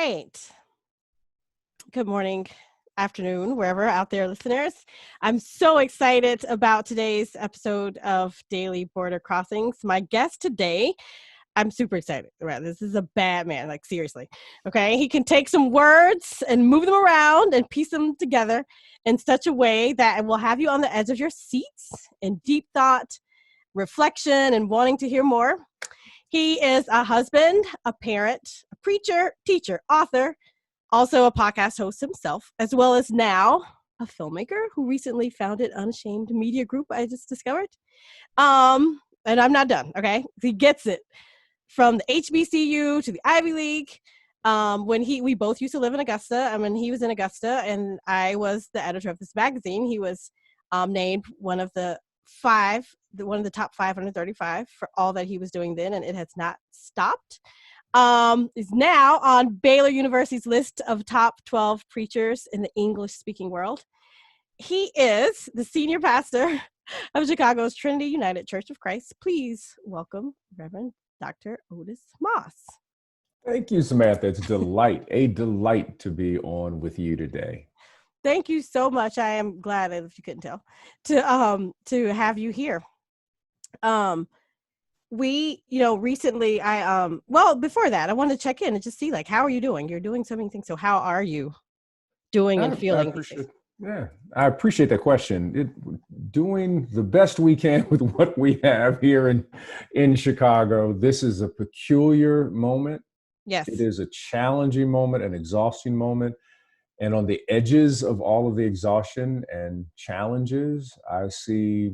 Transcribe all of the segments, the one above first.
right. Good morning, afternoon, wherever out there, listeners. I'm so excited about today's episode of Daily Border Crossings. My guest today, I'm super excited. This is a bad man, like seriously. Okay. He can take some words and move them around and piece them together in such a way that it will have you on the edge of your seats in deep thought, reflection, and wanting to hear more. He is a husband, a parent, a preacher, teacher, author, also a podcast host himself, as well as now a filmmaker who recently founded Unashamed Media Group, I just discovered. And I'm not done, okay? He gets it. From the HBCU to the Ivy League. We both used to live in Augusta. When he was in Augusta and I was the editor of this magazine, he was named one of the top 535 for all that he was doing then, and it has not stopped. Is now on Baylor University's list of top 12 preachers in the English-speaking world. He is the senior pastor of Chicago's Trinity United Church of Christ. Please welcome Reverend Dr. Otis Moss. Thank you, Samantha. It's a delight to be on with you today. Thank you so much. I am glad, if you couldn't tell, to have you here. Recently before that, I wanted to check in and just see, how are you doing? You're doing so many things. So how are you doing and feeling? I appreciate that question. Doing the best we can with what we have here in Chicago. This is a peculiar moment. Yes. It is a challenging moment, an exhausting moment. And on the edges of all of the exhaustion and challenges, I see,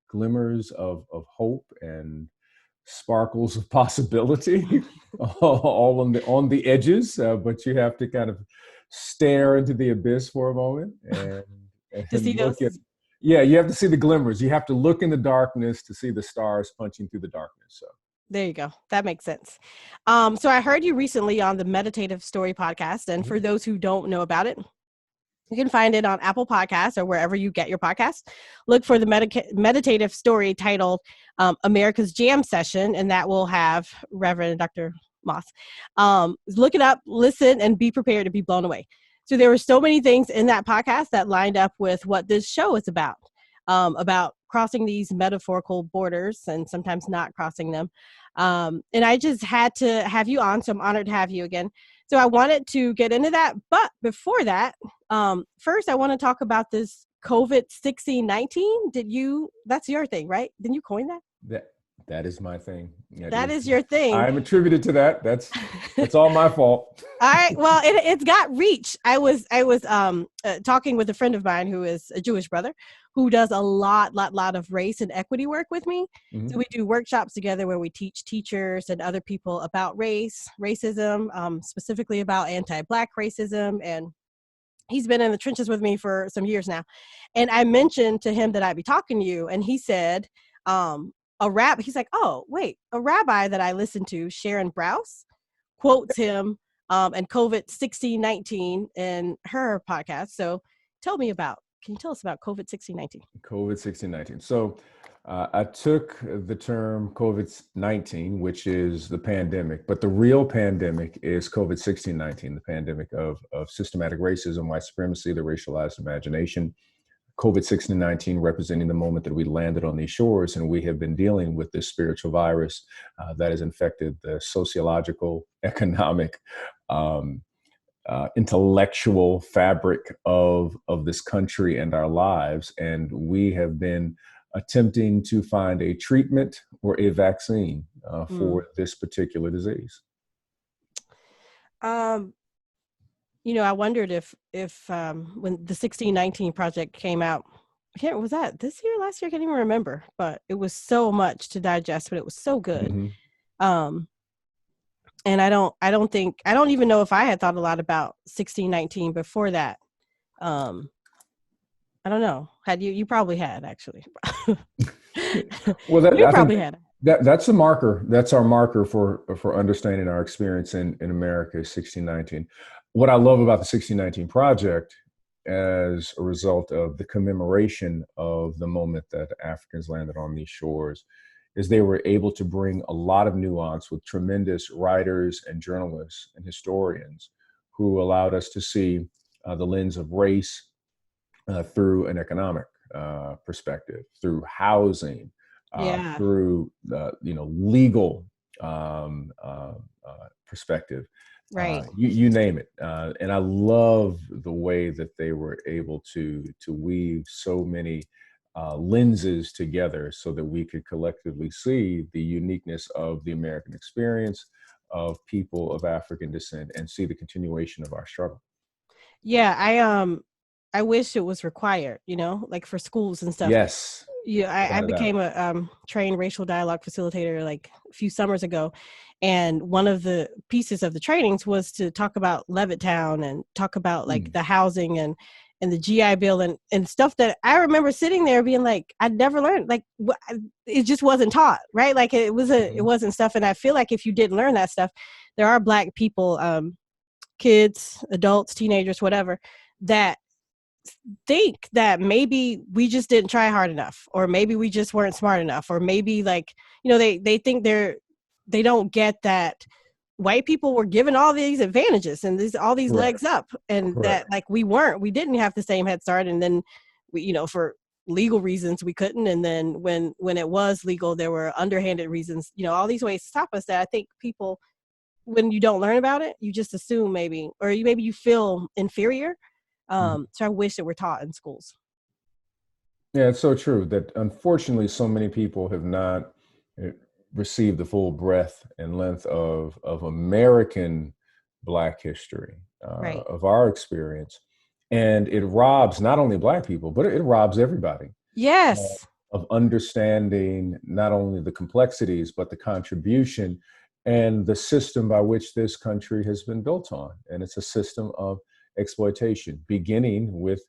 glimmers of hope and sparkles of possibility all on the edges. But you have to kind of stare into the abyss for a moment and to see those. You have to see the glimmers. You have to look in the darkness to see the stars punching through the darkness. So there you go. That makes sense. So I heard you recently on the Meditative Story podcast. And for those who don't know about it, you can find it on Apple Podcasts or wherever you get your podcasts. Look for the meditative story titled America's Jam Session, and that will have Reverend Dr. Moss. Look it up, listen, and be prepared to be blown away. So there were so many things in that podcast that lined up with what this show is about crossing these metaphorical borders and sometimes not crossing them. And I just had to have you on, so I'm honored to have you again. So I wanted to get into that. But before that, first I want to talk about this COVID-19. That's your thing, right? Didn't you coin that? That is my thing. That is your thing. I'm attributed to that. That's all my fault. All right. Well, it's got reach. I was talking with a friend of mine who is a Jewish brother who does a lot of race and equity work with me. Mm-hmm. So we do workshops together where we teach teachers and other people about racism, specifically about anti-Black racism. And he's been in the trenches with me for some years now. And I mentioned to him that I'd be talking to you, and he said, he's like, oh, wait, a rabbi that I listen to, Sharon Brous, quotes him and COVID-19 in her podcast. So can you tell us about COVID-19? COVID-19. So I took the term COVID-19, which is the pandemic, but the real pandemic is COVID-19, the pandemic of systematic racism, white supremacy, the racialized imagination. COVID-19 representing the moment that we landed on these shores, and we have been dealing with this spiritual virus that has infected the sociological, economic, intellectual fabric of this country and our lives. And we have been attempting to find a treatment or a vaccine for this particular disease. I wondered if when the 1619 project came out, was that this year, last year? I can't even remember, but it was so much to digest, but it was so good. Mm-hmm. And I don't even know if I had thought a lot about 1619 before that. I don't know. Had you? You probably had, actually. Well, had. That's a marker. That's our marker for understanding our experience in America, 1619. What I love about the 1619 project, as a result of the commemoration of the moment that Africans landed on these shores, is they were able to bring a lot of nuance with tremendous writers and journalists and historians who allowed us to see the lens of race through an economic perspective, through housing, Yeah. through legal perspective. Right. You name it, and I love the way that they were able to weave so many lenses together so that we could collectively see the uniqueness of the American experience, of people of African descent, and see the continuation of our struggle. Yeah, I wish it was required, like for schools and stuff. Yes, Yeah, I without a doubt. became a trained racial dialogue facilitator like a few summers ago. And one of the pieces of the trainings was to talk about Levittown and talk about like the housing and the GI Bill and stuff that I remember sitting there being like, I'd never learned, like it just wasn't taught, right? Like it wasn't stuff. And I feel like if you didn't learn that stuff, there are Black people, kids, adults, teenagers, whatever, that think that maybe we just didn't try hard enough, or maybe we just weren't smart enough, or maybe like, they think they don't get that white people were given all these advantages and all these Correct. legs up, and Correct. that like we didn't have the same head start, and then we, for legal reasons we couldn't, and then when it was legal there were underhanded reasons, all these ways to stop us, that I think people, when you don't learn about it, you just assume maybe, or maybe you feel inferior. So I wish it were taught in schools. Yeah, it's so true that unfortunately so many people have not uh, received the full breadth and length of American Black history, Right. of our experience. And it robs not only Black people, but it robs everybody Yes. of understanding not only the complexities, but the contribution and the system by which this country has been built on. And it's a system of exploitation, beginning with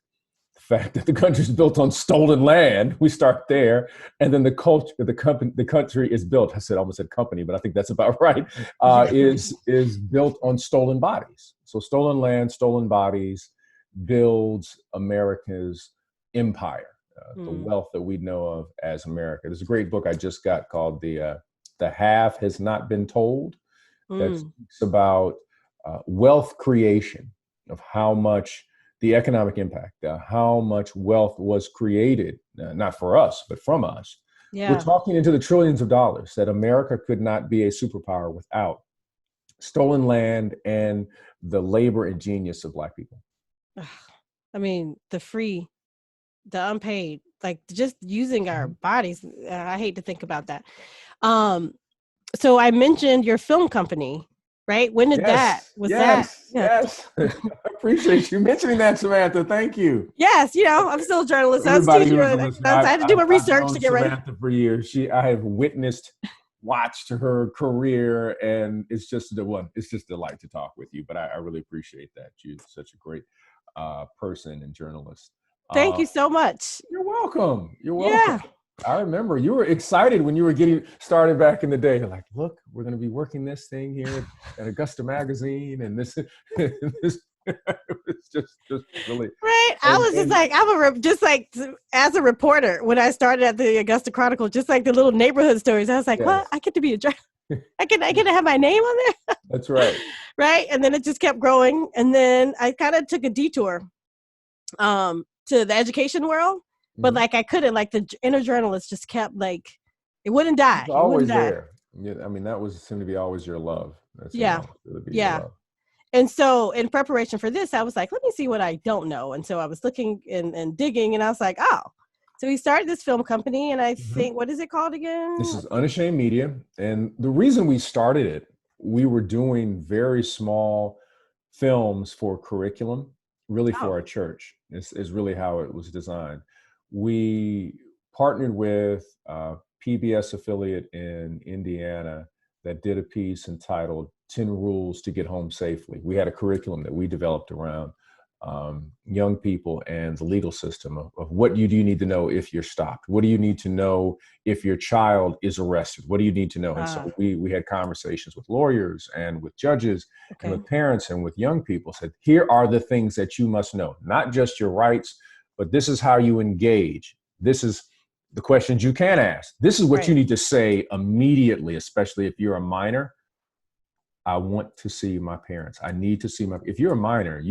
the fact that the country is built on stolen land. We start there, and then the culture, the country is built. I almost said company, but I think that's about right. Yeah. Is built on stolen bodies. So stolen land, stolen bodies builds America's empire, the wealth that we know of as America. There's a great book I just got called "The Half Has Not Been Told," that speaks about wealth creation, of how much the economic impact, how much wealth was created, not for us, but from us. We're Yeah. talking into the trillions of dollars, that America could not be a superpower without stolen land and the labor and genius of Black people. I mean, the unpaid, like just using our bodies. I hate to think about that. So I mentioned your film company, right? When did that, Yes, was that? yes, Yeah. yes. I appreciate you mentioning that, Samantha. Thank you. Yes. I'm still a journalist. I was a Everybody who teacher. is a I listener, had to do my I've research to known get ready. Samantha for years. I have watched her career, and it's just a delight to talk with you. But I really appreciate that. You're such a great person and journalist. Thank Uh, you so much. you're welcome. You're welcome. Yeah. I remember you were excited when you were getting started back in the day. You're like, look, we're going to be working this thing here at Augusta Magazine, and this, this it's just really Right. I was just and like, just like as a reporter when I started at the Augusta Chronicle, just like the little neighborhood stories. I was like, yes, what? I get to be a journalist. I get to have my name on there. that's right. Right. And then it just kept growing. And then I kind of took a detour to the education world, but like I couldn't, like the inner journalist just kept like, it wouldn't die. It's It wouldn't always die. there. Yeah, I mean, that seemed to be always your love. That seemed to Yeah. always really be your Yeah. love. And so in preparation for this, I was like, let me see what I don't know. And so I was looking and digging, and I was like, oh, so we started this film company, and I think, what is it called This again? is Unashamed Media. And the reason we started it, we were doing very small films for curriculum, really for Oh, our church, is really how it was designed. We partnered with a PBS affiliate in Indiana that did a piece entitled 10 Rules to Get Home Safely. We had a curriculum that we developed around young people and the legal system of what do you need to know if you're stopped? What do you need to know if your child is arrested? What do you need to know? And so we had conversations with lawyers and with judges and with parents and with young people, said, here are the things that you must know, not just your rights, but this is how you engage. This is the questions you can ask. This is what you Right. need to say immediately, especially if you're a minor. I want to see my parents. I need to see if you're a minor,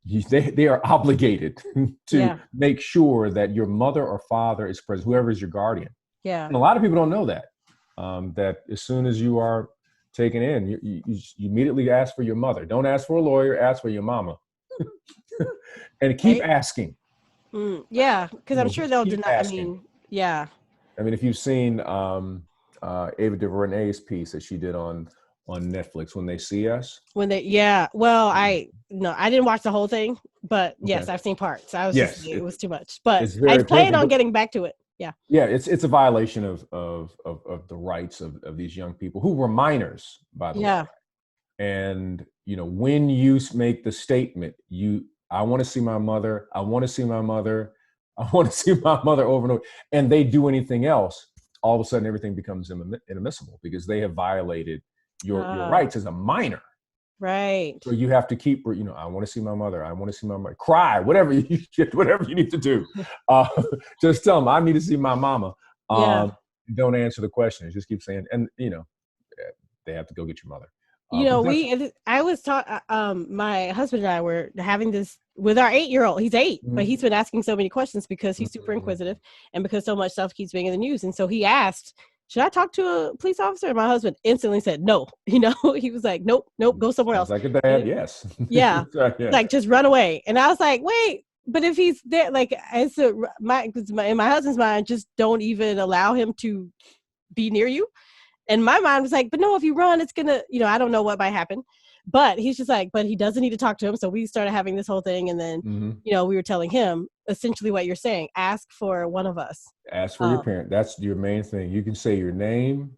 they are obligated to Yeah. make sure that your mother or father is present, whoever is your guardian. Yeah. And a lot of people don't know that, that as soon as you are taken in, you immediately ask for your mother. Don't ask for a lawyer, ask for your mama. And keep Right. asking. Yeah, because I'm sure Just they'll keep deny. I asking. mean, yeah. I mean, if you've seen Ava DuVernay's piece that she did on Netflix, When They See Us. When they, yeah. Well, I didn't watch the whole thing, but Okay. yes, I've seen parts. I was just, Yes, it was too much. But it's I very plan painful, on but getting back to it. Yeah. yeah, it's a violation of the rights of these young people who were minors, by the way. Yeah. And when you make the statement, I want to see my mother, I want to see my mother, I want to see my mother over and over, and they do anything else, all of a sudden everything becomes inadmissible because they have violated your rights as a minor. Right. So you have to keep, I want to see my mother. I want to see my mother. Cry, whatever you need to do. Just tell them, I need to see my mama. Yeah. Don't answer the questions. Just keep saying, and they have to go get your mother. I was taught, my husband and I were having this with our 8-year-old. He's 8, but he's been asking so many questions because he's super inquisitive and because so much stuff keeps being in the news. And so he asked, should I talk to a police officer? And my husband instantly said, no. He was like, nope, go somewhere else. Sounds like a dad, yes. Yeah. Yeah. Like, just run away. And I was like, wait, but if he's there, like, in my husband's mind, just don't even allow him to be near you. And my mind was like, but no, if you run, it's gonna, I don't know what might happen. But he's just like, but he doesn't need to talk to him. So we started having this whole thing. And then, we were telling him essentially what you're saying, ask for one of us. Ask for your parent. That's your main thing. You can say your name.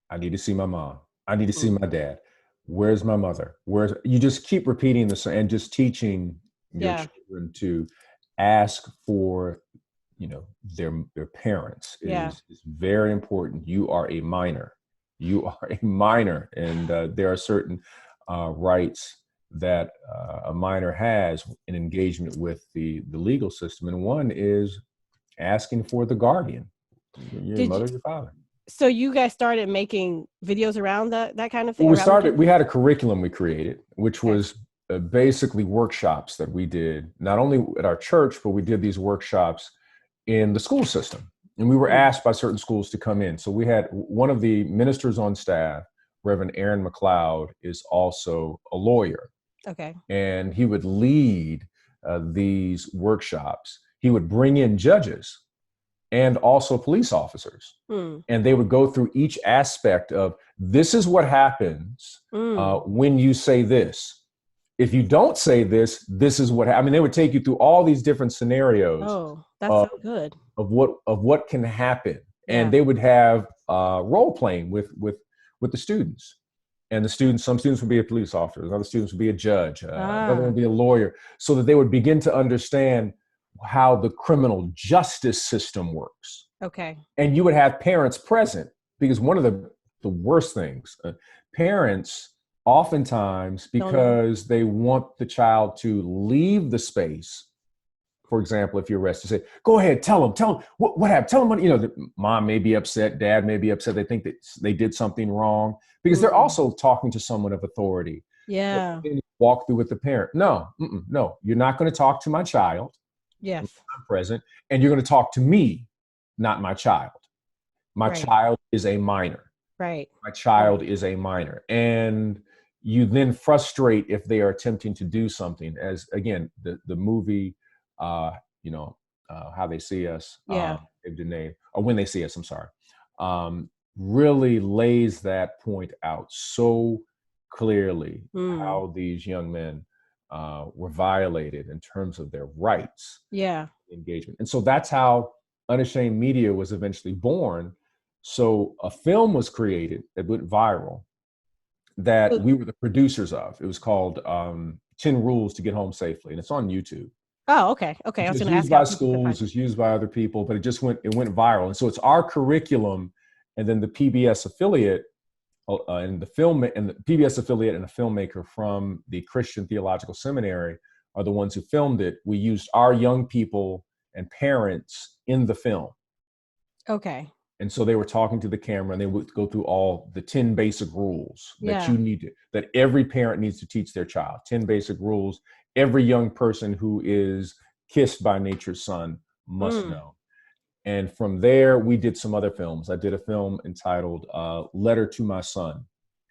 I need to see my mom. I need to see my dad. Where's my mother? You just keep repeating this and just teaching your children to ask for, their parents is very important. You are a minor. And there are certain rights that a minor has in engagement with the legal system. And one is asking for the guardian, your mother, your father. So you guys started making videos around that kind of thing? Well, we had a curriculum we created, which was basically workshops that we did, not only at our church, but we did these workshops in the school system. And we were asked by certain schools to come in. So we had one of the ministers on staff, Reverend Aaron McLeod, is also a lawyer. Okay. And he would lead these workshops. He would bring in judges and also police officers. And they would go through each aspect of, this is what happens when you say this. If you don't say this, this is what they would take you through all these different scenarios. Oh, that's so good. Of what can happen. And they would have role playing with the students. And some students would be a police officer, other students would be a judge, another one would be a lawyer, so that they would begin to understand how the criminal justice system works. Okay. And you would have parents present, because one of the worst things, parents oftentimes, because they want the child to leave the space. For example, if you're arrested, say, go ahead, tell them what happened. Tell them the mom may be upset, dad may be upset. They think that they did something wrong because they're also talking to someone of authority. Yeah. Walk through with the parent. No, you're not going to talk to my child. Yes. I'm present. And you're going to talk to me, not my child. My child is a minor. Right. My child is a minor. And you then frustrate if they are attempting to do something, as again, the movie, How They See Us, or When They See Us, I'm sorry, really lays that point out so clearly, how these young men were violated in terms of their rights. Yeah. Engagement. And so that's how Unashamed Media was eventually born. So a film was created that went viral that we were the producers of. It was called 10 Rules to Get Home Safely, and it's on YouTube. Oh, okay. Okay. I was going to ask. It's used by schools, it's used by other people, but it went viral. And so it's our curriculum, and then the PBS affiliate and the PBS affiliate and a filmmaker from the Christian Theological Seminary are the ones who filmed it. We used our young people and parents in the film. Okay. And so they were talking to the camera, and they would go through all the 10 basic rules that Yeah. that every parent needs to teach their child. 10 basic rules every young person who is kissed by nature's son must Mm. know. And from there, we did some other films. I did a film entitled Letter to My Son,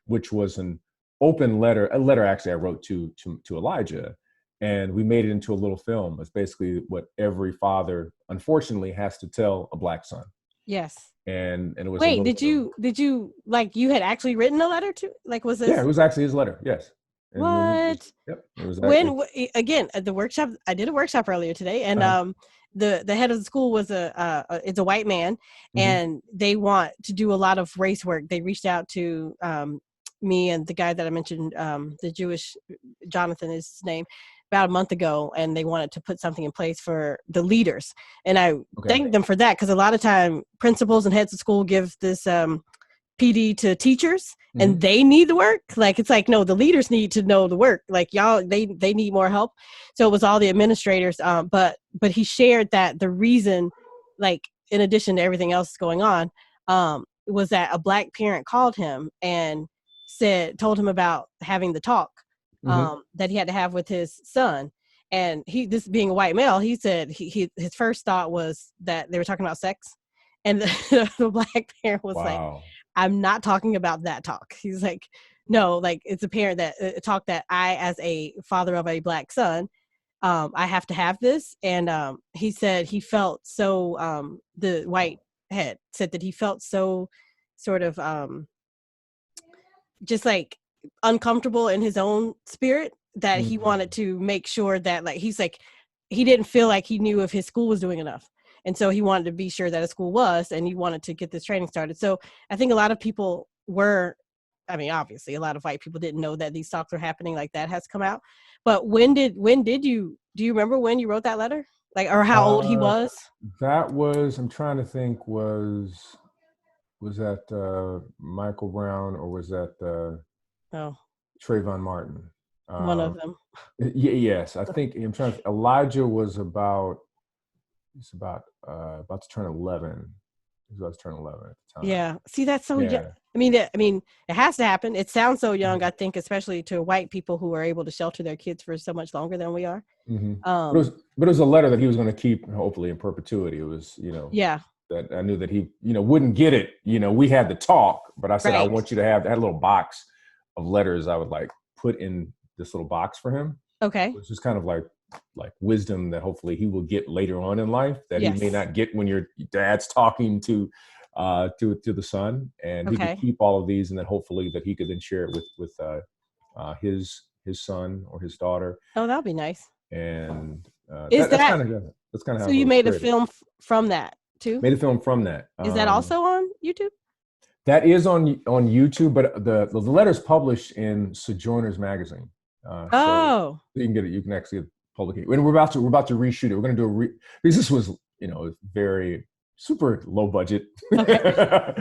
which was an open letter, a letter actually I wrote to Elijah. And we made it into a little film. It's basically what every father, unfortunately, has to tell a Black son. Yes. And it was a Wait, little did you like you had actually written a letter to, like, was yeah, this it was actually his letter. Yes. And what? yep, it was When again at the workshop, I did a workshop earlier today, and the head of the school was it's a white man, and they want to do a lot of race work. They reached out to me and the guy that I mentioned, the Jewish Jonathan is his name, about a month ago, and they wanted to put something in place for the leaders. And I thank them for that, because a lot of time principals and heads of school give this PD to teachers, and they need the work. Like, it's like, no, the leaders need to know the work. Like, y'all, they need more help. So it was all the administrators. But he shared that the reason, like, in addition to everything else going on, was that a Black parent called him and told him about having the talk that he had to have with his son. And this being a white male, he said his first thought was that they were talking about sex. And the Black parent was like, I'm not talking about that talk. He's like, no, like, it's a parent that talk that I, as a father of a Black son, I have to have this. And he said he felt so, the white head said that he felt so sort of just like uncomfortable in his own spirit, that he wanted to make sure that, like, he's like, he didn't feel like he knew if his school was doing enough. And so he wanted to be sure that his school was, and he wanted to get this training started. So I think a lot of people obviously a lot of white people didn't know that these talks were happening. Like, that has come out. But when did you, do you remember when you wrote that letter? Like, or how old he was? That was, I'm trying to think, was that Michael Brown, or was that Trayvon Martin? One of them. Yes, I think I'm trying to. Elijah was about to turn 11. He was about to turn 11 at the time. Yeah. See, that's so young. I mean, it has to happen. It sounds so young, I think, especially to white people who are able to shelter their kids for so much longer than we are. But it was a letter that he was going to keep, hopefully, in perpetuity. It was, that I knew that he, wouldn't get it. We had the talk, but I said, I want you to have that little box of letters I would like put in this little box for him. Okay. Which is kind of like wisdom that hopefully he will get later on in life, that he may not get when your dad's talking to the son, and he could keep all of these, and then hopefully that he could then share it with his son or his daughter. Oh, that'll be nice. And that's kind of how. So you made a film from that too? Made a film from that. Is that also on YouTube? That is on YouTube, but the letter's published in Sojourners magazine. So you can get it. You can actually publish it. And we're about to reshoot it. We're going to do because this was very super low budget. But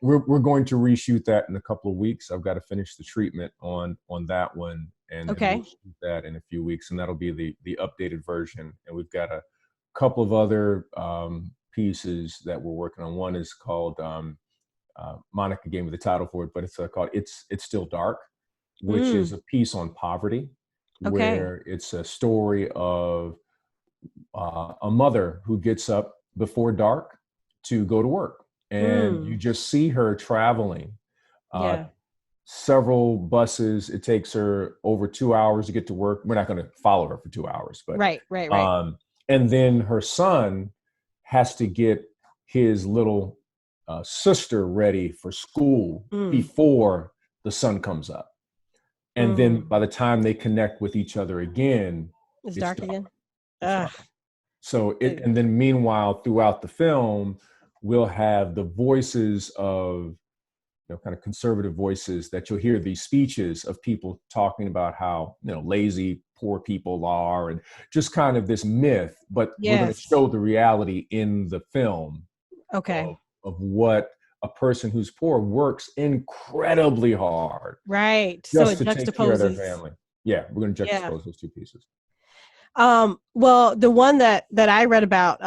we're going to reshoot that in a couple of weeks. I've got to finish the treatment on that one, and we'll shoot that in a few weeks, and that'll be the updated version. And we've got a couple of other pieces that we're working on. One is called Monica gave me the title for it, but it's called It's Still Dark, which is a piece on poverty, where it's a story of a mother who gets up before dark to go to work, and you just see her traveling several buses. It takes her over 2 hours to get to work. We're not going to follow her for 2 hours, but right. And then her son has to get his little sister ready for school before the sun comes up. And then by the time they connect with each other again, it's dark again. So and then meanwhile, throughout the film, we'll have the voices of, kind of conservative voices that you'll hear, these speeches of people talking about how, lazy poor people are, and just kind of this myth, but we're going to show the reality in the film of what a person who's poor works incredibly hard. Right. Just to take care of their family. Yeah, we're going to juxtapose those two pieces. Well, the one that I read about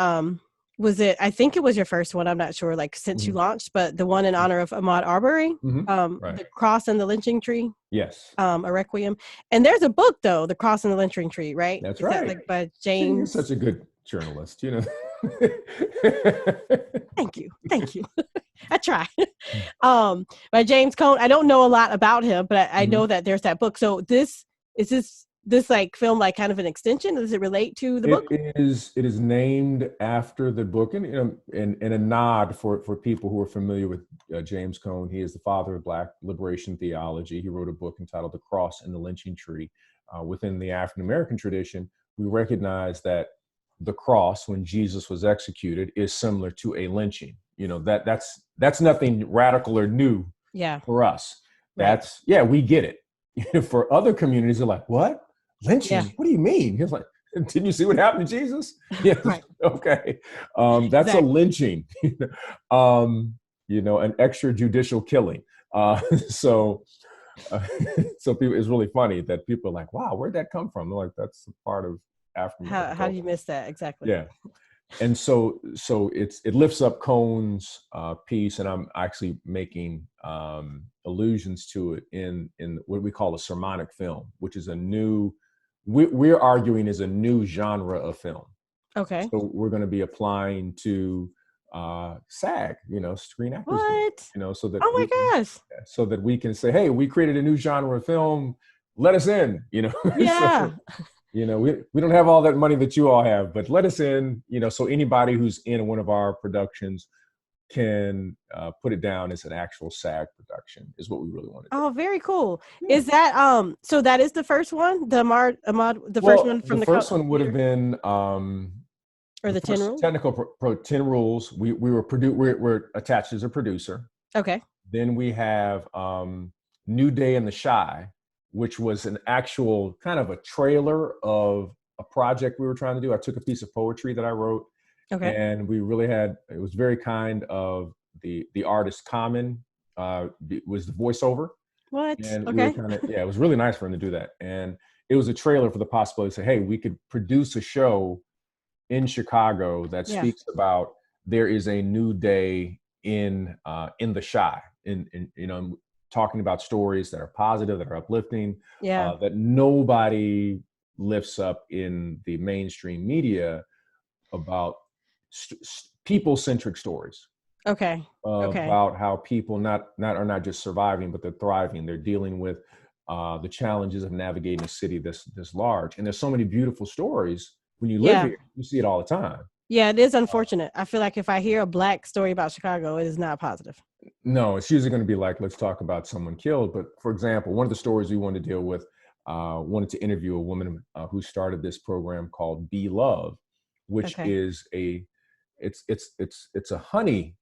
was it, I think it was your first one, I'm not sure, like since you launched, but the one in honor of Ahmaud Arbery, Right. The Cross and the Lynching Tree, Yes. a requiem. And there's a book though, The Cross and the Lynching Tree, right? That's Is that right. like by See, you're James? such a good journalist, you know. Thank you. Thank you. I try. By James Cone. I don't know a lot about him, but I know that there's that book. So this like film like kind of an extension? Does it relate to the book? It is named after the book, and and a nod for people who are familiar with James Cone. He is the father of Black liberation theology. He wrote a book entitled "The Cross and the Lynching Tree." Within the African American tradition, we recognize that the cross, when Jesus was executed, is similar to a lynching. You know, that's nothing radical or new for us. Right. We get it. For other communities, they're like, what? Lynching? Yeah. What do you mean? He's like, didn't you see what happened to Jesus? Yes. Right. Okay. That's a lynching. An extrajudicial killing. So so people, it's really funny that people are like, wow, where'd that come from? They're like, that's a part of African American How do culture. you miss that? Exactly. Yeah. And so it lifts up Cone's piece, and I'm actually making allusions to it in what we call a sermonic film, which is a new, we're arguing is a new genre of film. Okay. So we're going to be applying to SAG, Screen Actors Guild, so that oh my gosh, so that we can say, hey, we created a new genre of film, let us in, yeah. we don't have all that money that you all have, but let us in, so anybody who's in one of our productions can put it down as an actual SAG production is what we really want to do. Oh, very cool. Yeah. Is that so that is the first one, the first one from the first one would have been or the 10 rules? Technical 10 rules. We're attached as a producer. Okay. Then we have New Day in the Shy, which was an actual kind of a trailer of a project we were trying to do. I took a piece of poetry that I wrote, and we really it was very kind of the artist Common was the voiceover. What? And we were kind of, it was really nice for him to do that. And it was a trailer for the possibility to say, hey, we could produce a show in Chicago that speaks about there is a new day in the Shy, in talking about stories that are positive, that are uplifting, that nobody lifts up in the mainstream media about people-centric stories. Okay. About how people are not just surviving, but they're thriving. They're dealing with the challenges of navigating a city this large. And there's so many beautiful stories. When you live here, you see it all the time. Yeah, it is unfortunate. I feel like if I hear a Black story about Chicago, it is not positive. No, it's usually going to be like, let's talk about someone killed. But for example, one of the stories we wanted to deal with, wanted to interview a woman who started this program called Be Love, which is it's a honey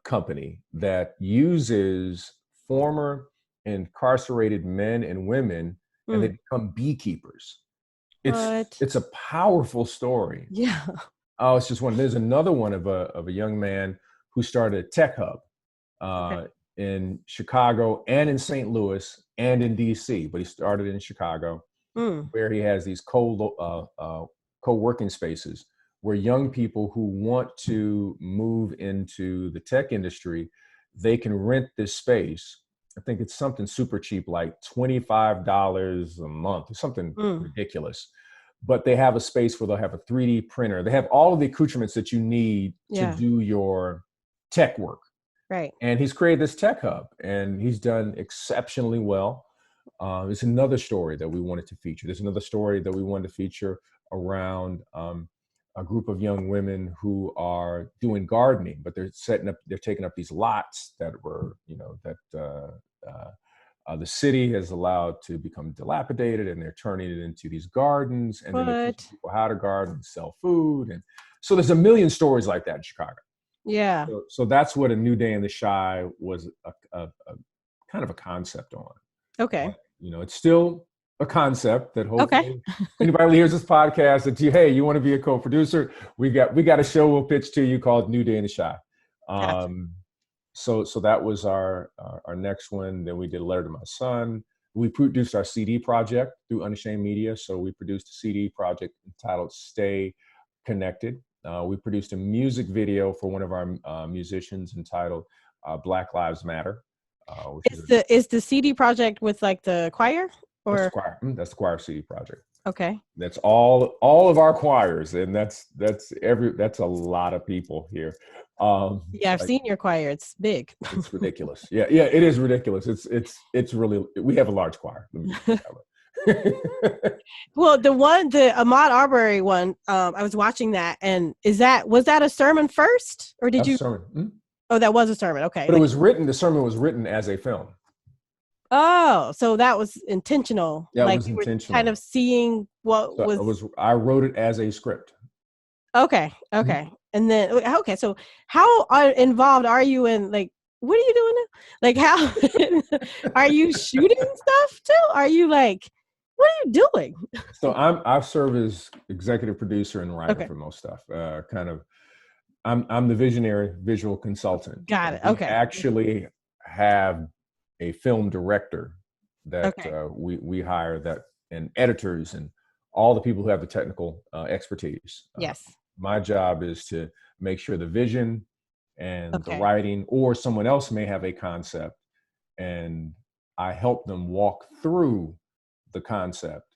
company that uses former incarcerated men and women, and they become beekeepers. It's a powerful story. Yeah. Oh, it's just one. There's another one of a young man who started a tech hub in Chicago and in St. Louis and in DC, but he started in Chicago, where he has these co-working spaces where young people who want to move into the tech industry, they can rent this space. I think it's something super cheap, like $25 a month or something ridiculous. But they have a space where they'll have a 3D printer. They have all of the accoutrements that you need to do your tech work. Right. And he's created this tech hub, and he's done exceptionally well. It's another story that we wanted to feature. There's another story that we wanted to feature around a group of young women who are doing gardening, but they're taking up these lots that were, the city has allowed to become dilapidated, and they're turning it into these gardens, and then they're teaching people how to garden and sell food. And so there's a million stories like that in Chicago. Yeah. So that's what A New Day in the Shy was a kind of a concept on. Okay. It's still a concept that hopefully anybody who hears this podcast that you want to be a co-producer, we got a show we'll pitch to you called New Day in the Shy. So that was our next one. Then we did A Letter to My Son. We produced our CD project through Unashamed Media. So we produced a CD project entitled Stay Connected. We produced a music video for one of our musicians entitled Black Lives Matter. Which is the CD project with like the choir? That's Or the choir. That's the choir CD project. okay. That's all of our choirs, and that's a lot of people here. Yeah, I've seen your choir. It's big. It's ridiculous. Yeah, it is ridiculous. It's really, we have a large choir. Let me put it that way. Well, the Ahmaud Arbery one, I was watching that, and was that a sermon first, or did That's you? a sermon. Mm-hmm. Oh, that was a sermon. Okay, but the sermon was written as a film. Oh, so that was intentional. Yeah, like it was you were intentional. kind of seeing what I wrote it as a script. Okay. Mm-hmm. And then so how involved are you in, like, what are you doing now? Like, how are you shooting stuff too? Are you like, what are you doing? So I serve as executive producer and writer for most stuff. I'm the visionary visual consultant. Got it. We Okay. actually have a film director that we hire, that, and editors and all the people who have the technical expertise. Yes. My job is to make sure the vision and the writing, or someone else may have a concept, and I help them walk through the concept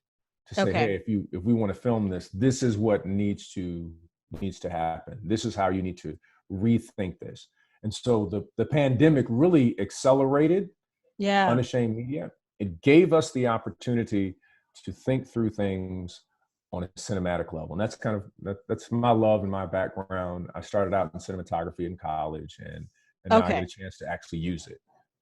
to say, hey, if we want to film this, this is what needs to happen. This is how you need to rethink this. And so the pandemic really accelerated Unashamed Media. It gave us the opportunity to think through things on a cinematic level. And that's kind of, that's my love and my background. I started out in cinematography in college, and now I get a chance to actually use it.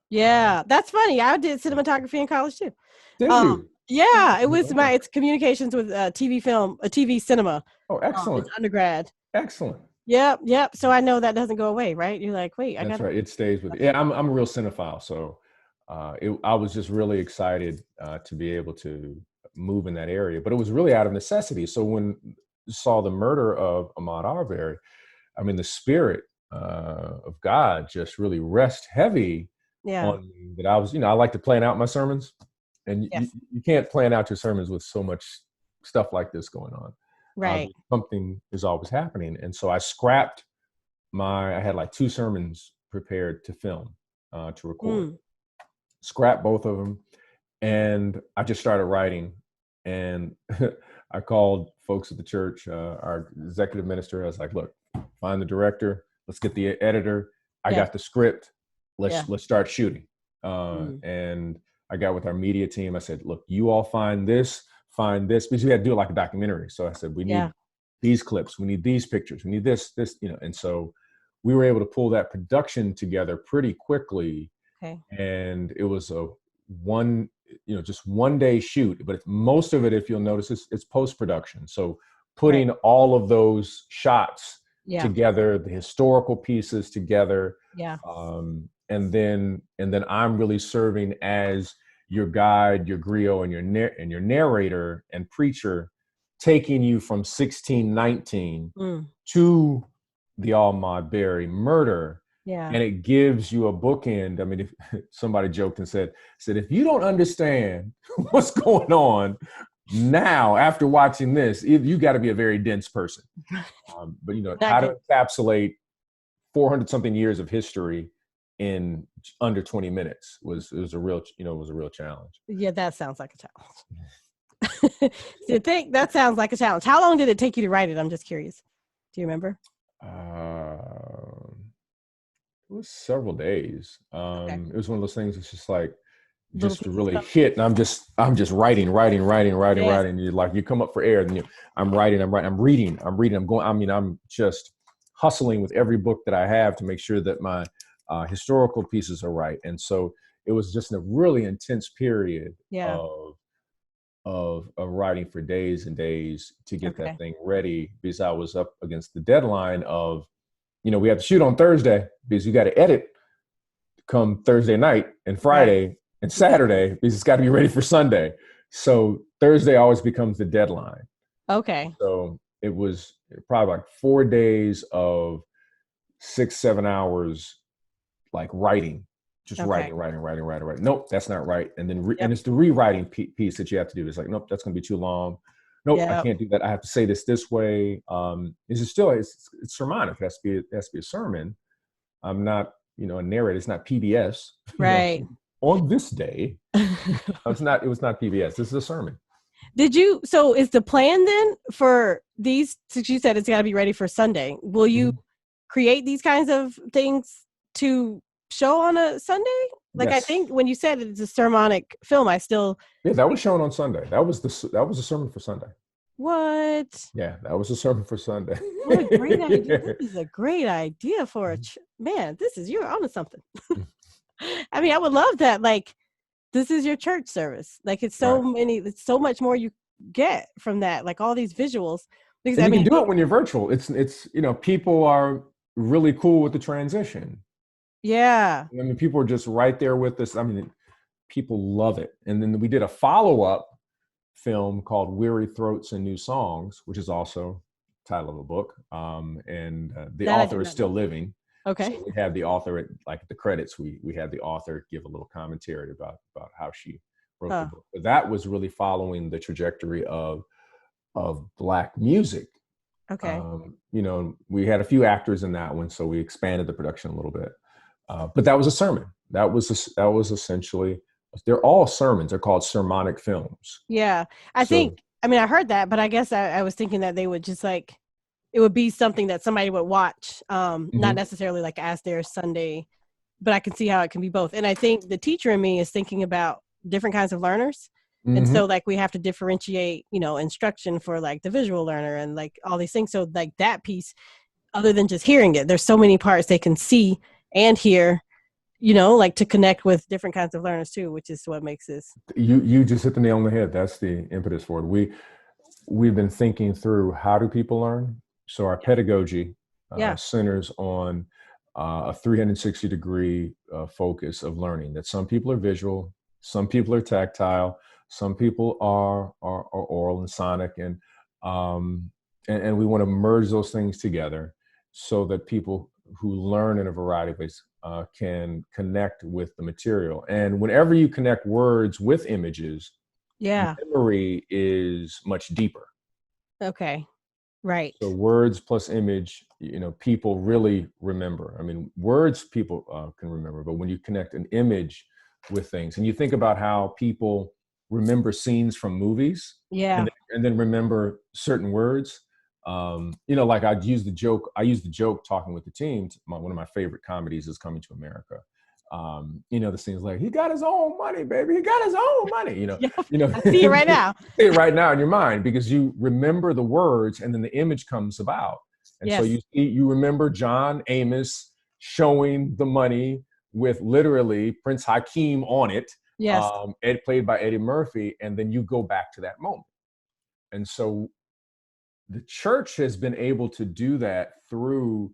Yeah, that's funny. I did cinematography in college too. Did you? Yeah, it was it's communications with TV cinema. Oh, excellent. Undergrad. Excellent. Yep. So I know that doesn't go away, right? You're like, wait, that's right. It stays with you. Yeah, I'm a real cinephile, so I was just really excited to be able to move in that area, but it was really out of necessity. So when you saw the murder of Ahmaud Arbery, I mean, the spirit of God just really rest heavy on me. That I was, I like to plan out my sermons, and you can't plan out your sermons with so much stuff like this going on. Right. Something is always happening. And so I scrapped I had like 2 sermons prepared to film, to record. Scrapped both of them, and I just started writing. And I called folks at the church, our executive minister. I was like, look, find the director. Let's get the editor. I got the script. Let's start shooting. And I got with our media team. I said, look, you all find this, because we had to do it like a documentary. So I said, we need these clips. We need these pictures. We need this, and so we were able to pull that production together pretty quickly. Okay. And it was just one day shoot, but most of it, if you'll notice, it's post-production. So putting all of those shots together, the historical pieces together. Yeah. And then I'm really serving as your guide, your griot, and your narrator and preacher, taking you from 1619 to the Ahmaud Arbery murder. Yeah. And it gives you a bookend. I mean, if somebody joked and said, if you don't understand what's going on now after watching this, you got to be a very dense person. But how to encapsulate 400 something years of history in under 20 minutes was a real challenge. Yeah, that sounds like a challenge. So that sounds like a challenge. How long did it take you to write it? I'm just curious. Do you remember? It was several days. It was one of those things. It's just like, just to really hit, and I'm just writing. You're like, you come up for air, and I'm writing, I'm reading, I'm just hustling with every book that I have to make sure that my historical pieces are right. And so it was just a really intense period of writing for days and days to get that thing ready, because I was up against the deadline of, we have to shoot on Thursday because you got to edit come Thursday night and Friday and Saturday, because it's got to be ready for Sunday. So Thursday always becomes the deadline. Okay. So it was probably like 4 days of 6-7 hours, like writing, just writing. Nope, that's not right. And then and it's the rewriting piece that you have to do. It's like, nope, that's going to be too long. nope, I Yeah. can't do that. I have to say this way. Is it still, it's sermonic. It has to be a sermon. I'm not, a narrator. It's not PBS, Right. on this day. It was not PBS. This is a sermon. So is the plan then for these, since you said it's got to be ready for Sunday, will you create these kinds of things to show on a Sunday? Like, I Yes. think when you said it's a sermonic film, Yeah, that was shown on Sunday. That was a sermon for Sunday. What? Yeah, that was a sermon for Sunday. What a great idea. This is a great idea for man, you're onto something. I mean, I would love that. Like, this is your church service. Like, it's so much more you get from that, like all these visuals. Because and you can do it when you're virtual. It's people are really cool with the transition. Yeah. I mean, people are just right there with us. I mean, people love it. And then we did a follow-up film called Weary Throats and New Songs, which is also the title of a book. And the author is still living. Okay. So we have the author at the credits. We had the author give a little commentary about how she wrote the book. But that was really following the trajectory of Black music. Okay. We had a few actors in that one, so we expanded the production a little bit. But that was a sermon. That was essentially, they're all sermons. They're called sermonic films. Yeah. I heard that, but I guess I was thinking that they would just it would be something that somebody would watch, not necessarily like as their Sunday, but I can see how it can be both. And I think the teacher in me is thinking about different kinds of learners. And so we have to differentiate, instruction for the visual learner and all these things. So that piece, other than just hearing it, there's so many parts they can see and hear, to connect with different kinds of learners too, which is what makes this. You just hit the nail on the head. That's the impetus for it. We've been thinking through, how do people learn? So our pedagogy centers on a 360-degree focus of learning, that some people are visual, some people are tactile, some people are oral and sonic, and we want to merge those things together so that people who learn in a variety of ways can connect with the material. And whenever you connect words with images, memory is much deeper. Okay. Right. So words plus image, people really remember. I mean, words people can remember, but when you connect an image with things, and you think about how people remember scenes from movies, and then remember certain words. Like I used the joke talking with the team. One of my favorite comedies is Coming to America. The scenes like, he got his own money, baby. He got his own money. I see it right now. See it right now in your mind, because you remember the words, and then the image comes about. And so you remember John Amos showing the money with literally Prince Hakeem on it. Yes. Played by Eddie Murphy, and then you go back to that moment. And so the church has been able to do that through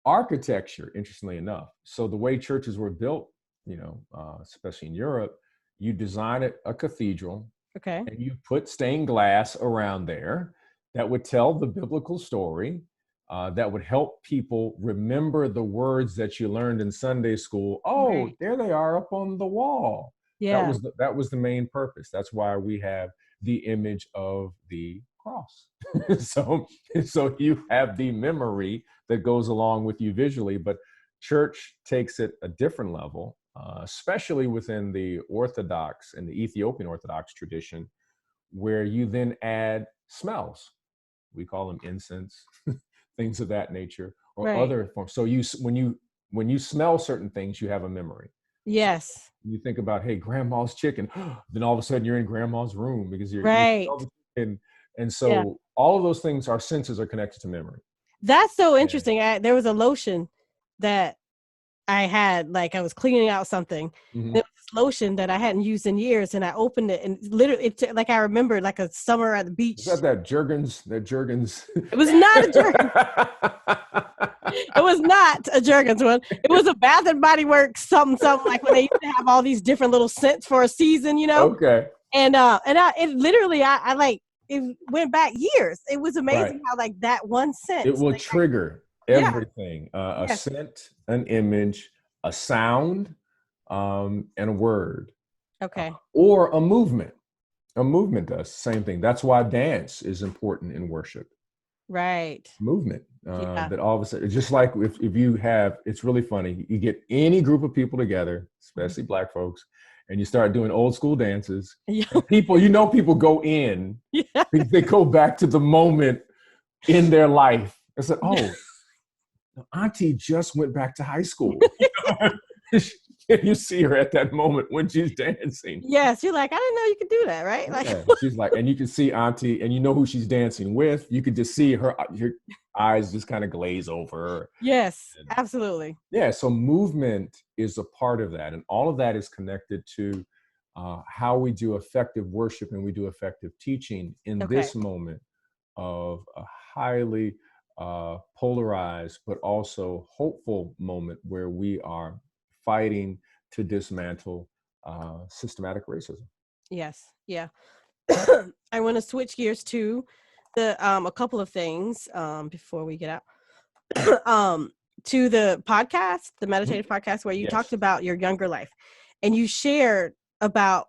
architecture, interestingly enough. So the way churches were built, especially in Europe, you design a cathedral, and you put stained glass around there that would tell the biblical story, that would help people remember the words that you learned in Sunday school. Oh, there they are up on the wall. Yeah. That was the main purpose. That's why we have the image of the cross. So you have the memory that goes along with you visually, but church takes it a different level, especially within the Orthodox and the Ethiopian Orthodox tradition, where you then add smells. We call them incense, things of that nature, or other forms. So when you smell certain things, you have a memory. Yes. So you think about, hey, grandma's chicken. Then all of a sudden you're in grandma's room because you're and so all of those things, our senses are connected to memory. That's so interesting. There was a lotion that I had, I was cleaning out something. Mm-hmm. There was this lotion that I hadn't used in years, and I opened it, and literally, I remember a summer at the beach. Is that Jergens? It was not a Jergens. It was not a Jergens one. It was a Bath and Body Works something like when they used to have all these different little scents for a season, Okay. And it went back years. It was amazing how that one scent. It will trigger everything. A scent, an image, a sound, and a word. Okay. Or a movement. A movement does the same thing. That's why dance is important in worship. Right. Movement. Yeah. That all of a sudden, just like if you have, it's really funny. You get any group of people together, especially Black folks, and you start doing old school dances, Yeah. and people go in. Yeah. They go back to the moment in their life. I said, oh, Auntie just went back to high school. You see her at that moment when she's dancing. Yes, you're like, I didn't know you could do that, right? Like, Yeah, she's like, and you can see Auntie, and you know who she's dancing with. You could just see her eyes just kind of glaze over. yes, And absolutely. yeah, so movement is a part of that, and all of that is connected to how we do effective worship and we do effective teaching in Okay. this moment of a highly polarized but also hopeful moment where we are fighting to dismantle systematic racism. Yes. Yeah. I want to switch gears to the a couple of things before we get out. To the podcast, the Mhm. meditative podcast where you talked Yes, about your younger life and you shared about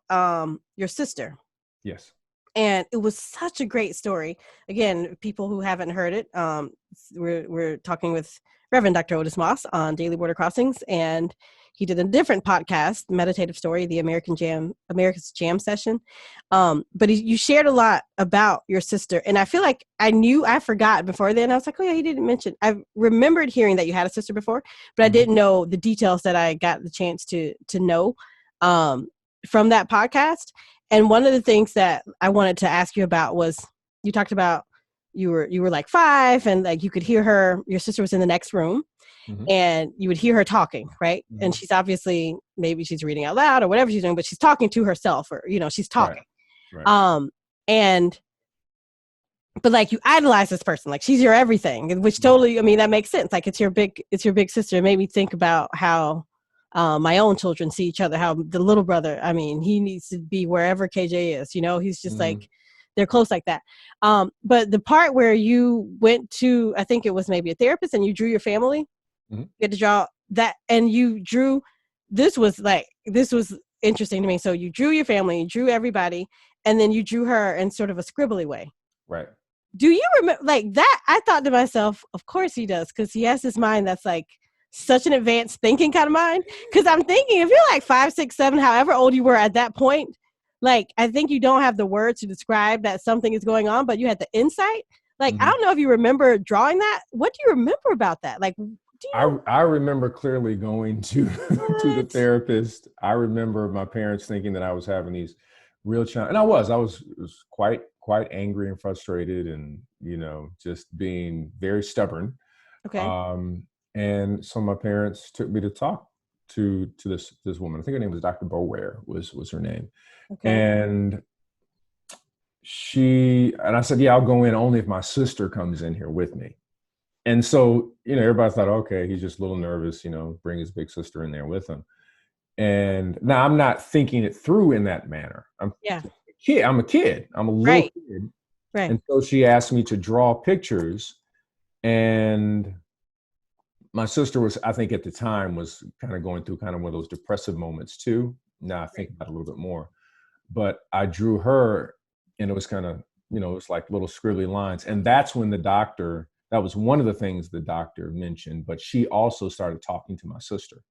your sister. yes. And it was such a great story. Again, people who haven't heard it, we're talking with Reverend Dr. Otis Moss on Daily Border Crossings, and he did a different podcast, Meditative Story, the America's Jam session. But you shared a lot about your sister, and I feel like I forgot before then. I was like, oh yeah, he didn't mention. I remembered hearing that you had a sister before, but I Mhm. didn't know the details that I got the chance to know from that podcast. And one of the things that I wanted to ask you about was you talked about you were like 5 and like you could hear your sister was in the next room Mhm. and you would hear her talking, right? And Mhm. she's obviously, maybe she's reading out loud or whatever she's doing, but she's talking to herself or, she's Right, talking. right. Um, and, but like you idolize this person, like she's your everything, which Mhm. totally, I mean, that makes sense. Like it's your big sister. It made me think about how my own children see each other, how the little brother, I mean, he needs to be wherever KJ is, he's just Mhm. like, they're close like that. But the part where you went to, I think it was maybe a therapist and you drew your family, Mhm. you had to draw that, and you drew, this was interesting to me. So you drew your family, you drew everybody, and then you drew her in sort of a scribbly way. Right. Do you remember like that? I thought to myself, of course he does, because he has this mind that's like such an advanced thinking kind of mind. Because I'm thinking, if you're like 5, 6, 7, however old you were at that point, like I think you don't have the words to describe that something is going on, but you had the insight. Like I Mhm. don't know if you remember drawing that. What do you remember about that? Like, do you I remember clearly going to to the what? therapist. I remember my parents thinking that I was having these real challenges, and I was quite angry and frustrated, and just being very stubborn. Okay, Um, and so my parents took me to talk to this woman. I think her name was Dr. Bower was her name, okay, and I said, yeah, I'll go in only if my sister comes in here with me. And so, everybody thought, okay, he's just a little nervous, bring his big sister in there with him. And now I'm not thinking it through in that manner. yeah, I'm a kid. I'm a little right, kid. right, And so she asked me to draw pictures. And my sister was, I think at the time, was kind of going through kind of one of those depressive moments too. Now I right, think about it a little bit more. But I drew her, and it was kind of, it was like little scribbly lines. And that's when that was one of the things the doctor mentioned, but she also started talking to my sister.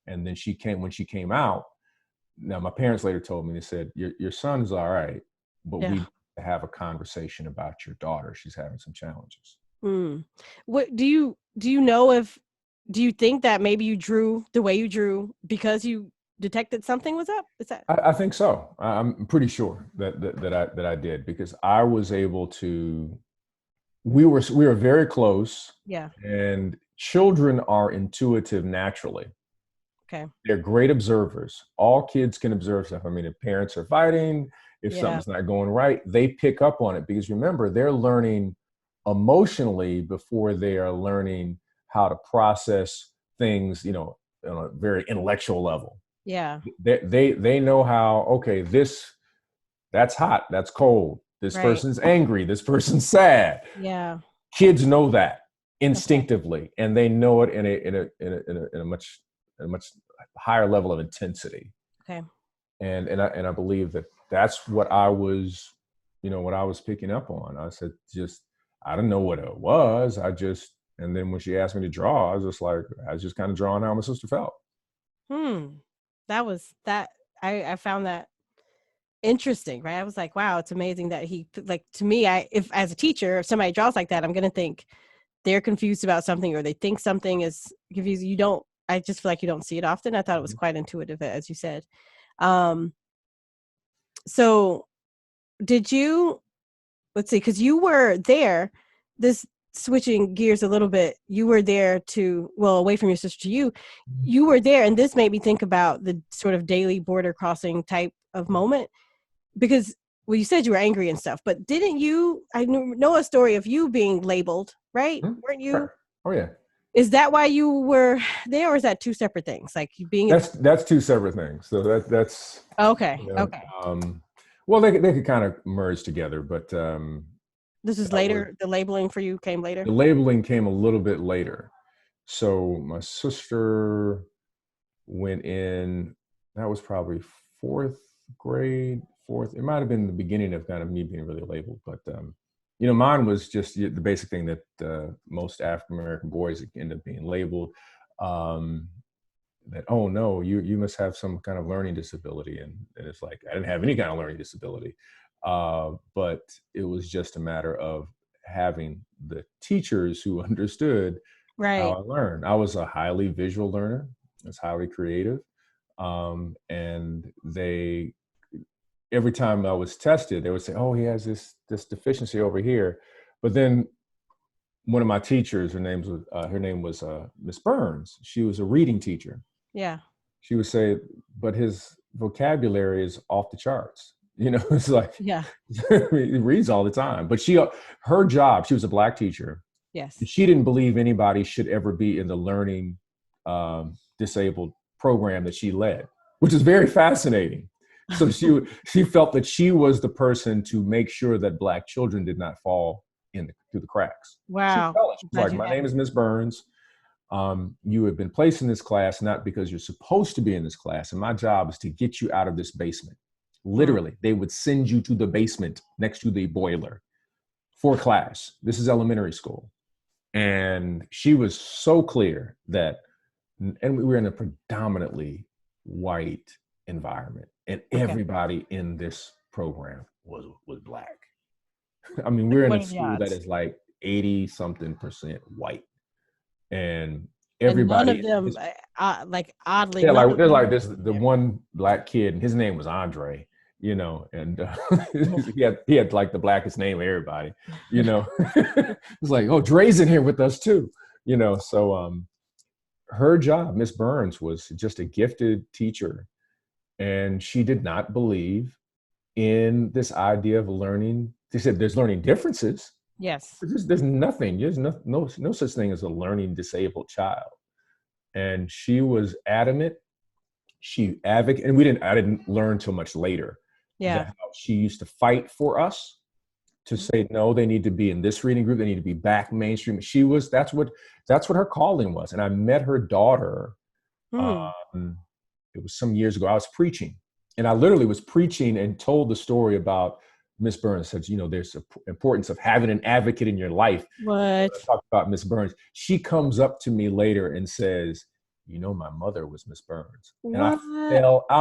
And then when she came out, now my parents later told me, they said, your son's all right, but we yeah. need to have a conversation about your daughter. She's having some challenges. Mm. What do you know if do you think that maybe you drew the way you drew because you detected something was up? Is that I think so. I'm pretty sure that I did, because I was able to. We were very close, yeah, and children are intuitive naturally. okay. They're great observers. All kids can observe stuff. I mean, if parents are fighting, if Yeah. something's not going right, they pick up on it, because remember, they're learning emotionally before they are learning how to process things, on a very intellectual level. Yeah. They know how, okay, that's hot, that's cold. This Right. person's angry, this person's sad. Yeah. Kids know that Okay. instinctively, and they know it in a much higher level of intensity. Okay. And I believe that that's what I was, what I was picking up on. I said, I didn't know what it was. And then when she asked me to draw, I was just kind of drawing how my sister felt. That was that. I found that interesting, right? I was like, wow, it's amazing that he, like, to me, if as a teacher, if somebody draws like that, I'm going to think they're confused about something, or they think something is confusing. I just feel like you don't see it often. I thought it was quite intuitive, as you said. So did you, let's see, because you were there, this switching gears a little bit, you were there away from your sister to you were there, and this made me think about the sort of daily border crossing type of moment, because, well, you said you were angry and stuff, but didn't you, I know a story of you being labeled, right? Weren't you? Right. Oh yeah. Is that why you were there, or is that two separate things? Like you being that's two separate things. So that's okay. Okay. Well, they could kind of merge together, but This is later. The labeling for you came later. the labeling came a little bit later. So my sister went in. That was probably fourth grade. It might have been the beginning of kind of me being really labeled, but mine was just the basic thing that most African American boys end up being labeled. That, oh no, you must have some kind of learning disability, and it's like I didn't have any kind of learning disability, but it was just a matter of having the teachers who understood how I learned. I was a highly visual learner. I was highly creative, and every time I was tested, they would say, "Oh, he has this deficiency over here," but then one of my teachers, her name was Miss Burns. She was a reading teacher. Yeah. She would say, but his vocabulary is off the charts. It's like, yeah, he reads all the time. But her job, she was a Black teacher. Yes. She didn't believe anybody should ever be in the learning disabled program that she led, which is very fascinating. So she felt that she was the person to make sure that Black children did not fall through the cracks. Wow. She was like, my name is Miss Burns. You have been placed in this class not because you're supposed to be in this class, and my job is to get you out of this basement. Literally, they would send you to the basement next to the boiler for class. This is elementary school. And she was so clear that, and we were in a predominantly white environment, and everybody in this program was Black. I mean, we're in a school that is like 80-something% white. And everybody, and none of them, like oddly, yeah, like there's like this the one Black kid, and his name was Andre, and he had like the Blackest name of everybody, It's like, oh, Dre's in here with us too, So her job, Miss Burns, was just a gifted teacher, and she did not believe in this idea of learning. She said there's learning differences. Yes. There's nothing. There's no such thing as a learning disabled child. And she was adamant. She advocated, and I didn't learn till much later. Yeah. How she used to fight for us to say, no, they need to be in this reading group. They need to be back mainstream. That's what her calling was. And I met her daughter. It was some years ago. I was preaching, and I literally was preaching and told the story about Miss Burns. Said, there's the importance of having an advocate in your life. What? Talk about Miss Burns. She comes up to me later and says, my mother was Miss Burns. And I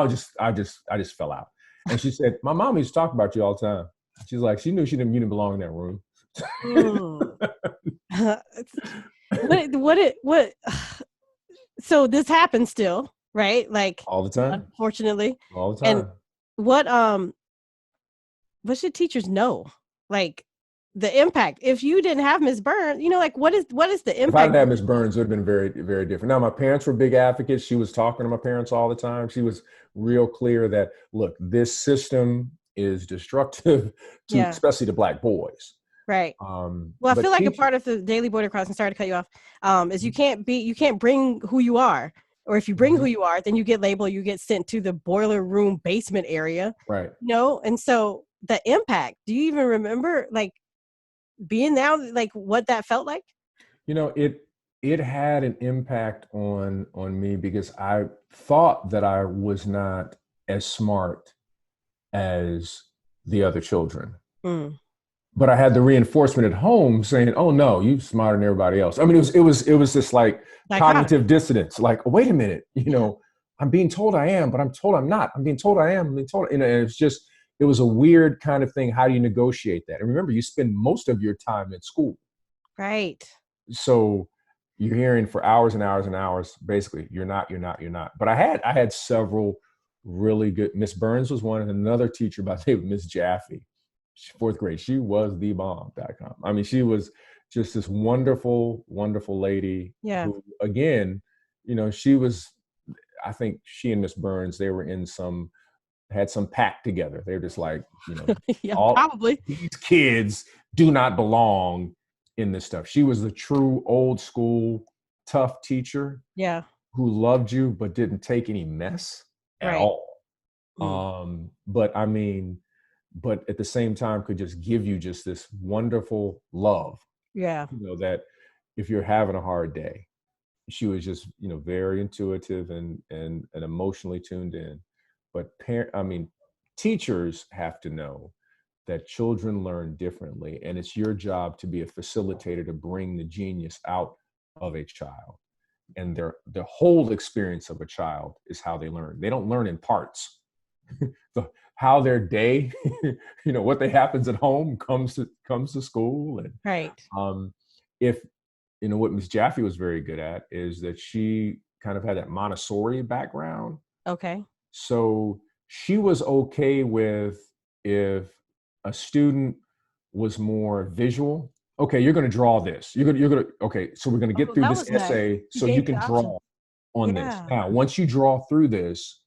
just fell out. And she said, my mom used to talk about you all the time. She's like, she knew you didn't belong in that room. What? So this happens still, right? Like all the time, unfortunately, all the time. And what should teachers know? Like the impact. If you didn't have Miss Burns, like what is the impact? If I didn't have Miss Burns, it would have been very, very different. Now, my parents were big advocates. She was talking to my parents all the time. She was real clear that, look, this system is destructive to especially to Black boys. Right. Well, I feel like a part of the daily border crossing, sorry to cut you off, is you can't bring who you are. Or if you bring who you are, then you get labeled, you get sent to the boiler room basement area. Right. And so the impact, do you even remember like being there, like what that felt like? It had an impact on me because I thought that I was not as smart as the other children. Mm. But I had the reinforcement at home saying, "Oh no, you smarter than everybody else." I mean, it was this like Dichotomy. cognitive dissonance. Like, oh, wait a minute, I'm being told I am, but I'm told I'm not. I'm being told I am. I'm being told, and it was a weird kind of thing. How do you negotiate that? And remember, you spend most of your time at school, Right. so you're hearing for hours and hours and hours. Basically, you're not. But I had several really good. Miss Burns was one, and another teacher by the name of Miss Jaffe, fourth grade. She was the bomb.com. I mean, she was just this wonderful, wonderful lady Yeah. who, again, she was, I think she and Miss Burns, they were had some pact together. They were just like, Yeah, all probably. these kids do not belong in this stuff. She was the true old school, tough teacher Yeah. who loved you, but didn't take any mess at Right. all. Mm. But at the same time could just give you just this wonderful love, Yeah. that if you're having a hard day, she was just, very intuitive and emotionally tuned in. But teachers have to know that children learn differently, and it's your job to be a facilitator to bring the genius out of a child. And the whole experience of a child is how they learn. They don't learn in parts. How their day, what they happens at home comes to school. And Right. if what Miss Jaffe was very good at is that she kind of had that Montessori background. Okay. So she was okay with if a student was more visual. Okay, you're going to draw this. Okay, so we're going to get Oh, through that this was nice. essay He so you gave you can options. draw on this. Yeah. Now, once you draw through this,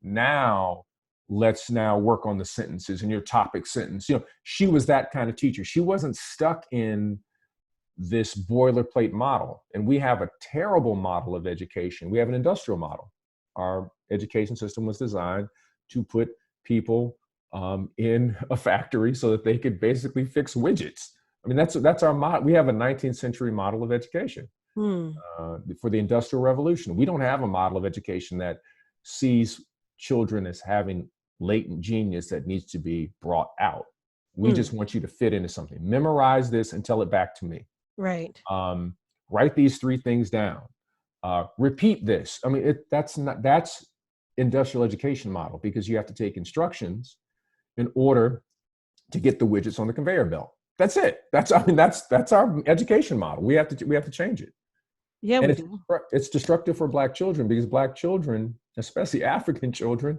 now let's now work on the sentences and your topic sentence. She was that kind of teacher. She wasn't stuck in this boilerplate model. And we have a terrible model of education. We have an industrial model. Our education system was designed to put people in a factory so that they could basically fix widgets. I mean, that's our model. We have a 19th century model of education for the Industrial Revolution. We don't have a model of education that sees children as having latent genius that needs to be brought out. We just want you to fit into something. Memorize this and tell it back to me. Right. Write these 3 things down. Repeat this. I mean, that's industrial education model, because you have to take instructions in order to get the widgets on the conveyor belt. That's it. That's our education model. We have to change it. Yeah, And we do. it's destructive for Black children, because Black children, especially African children,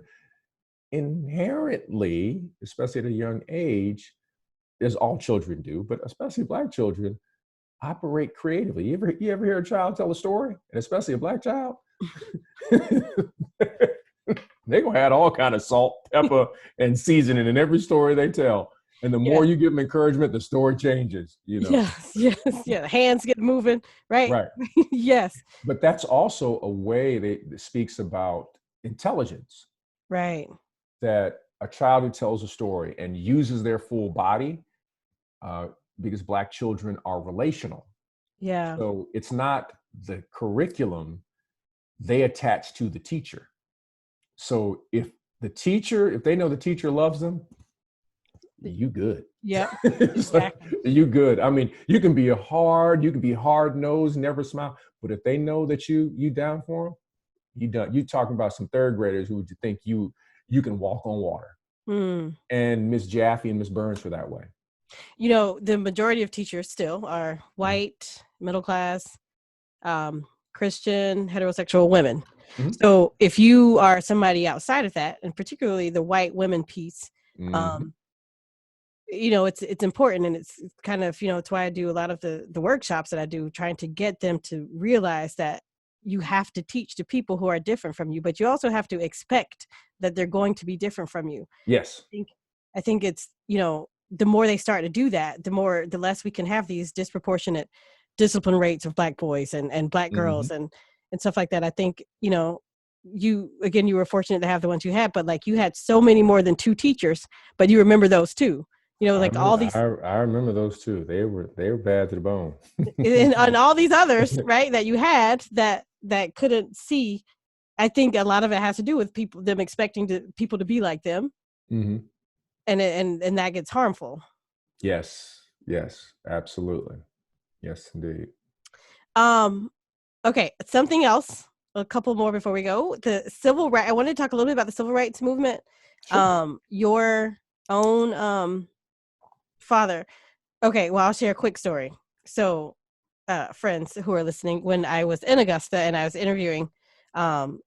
inherently, especially at a young age, as all children do, but especially Black children, operate creatively. You ever hear a child tell a story, and especially a Black child? They're gonna add all kind of salt, pepper, and seasoning in every story they tell. And the more you give them encouragement, the story changes. Yes. Yeah. Hands get moving. Right. Right. Yes. But that's also a way that speaks about intelligence. Right. That a child who tells a story and uses their full body, because Black children are relational. Yeah. So it's not the curriculum they attach to the teacher. So if they know the teacher loves them, you good. Yep. Exactly. You good. I mean, you can be hard-nosed, never smile, but if they know that you down for them, you done. You talking about some 3rd graders who would think you can walk on water. And Miss Jaffe and Miss Burns were that way. The majority of teachers still are white, middle class, Christian, heterosexual women. Mm-hmm. So if you are somebody outside of that, and particularly the white women piece, it's important, and it's kind of, it's why I do a lot of the workshops that I do, trying to get them to realize that you have to teach to people who are different from you, but you also have to expect that they're going to be different from you. Yes. I think it's, the more they start to do that, the less we can have these disproportionate discipline rates of Black boys and Black girls and stuff like that. I think, you were fortunate to have the ones you had, but like you had so many more than 2 teachers, but you remember those too. All these. I remember those too. They were bad to the bone. and all these others, right, that you had that couldn't see. I think a lot of it has to do with them expecting people to be like them. Mm-hmm. and that gets harmful. Yes. Yes. Absolutely. Yes, indeed. Um, okay, something else. A couple more before we go. The civil right. I wanted to talk a little bit about the civil rights movement. Sure. Your own father. Okay, well, I'll share a quick story. So, friends who are listening, when I was in Augusta and I was interviewing um,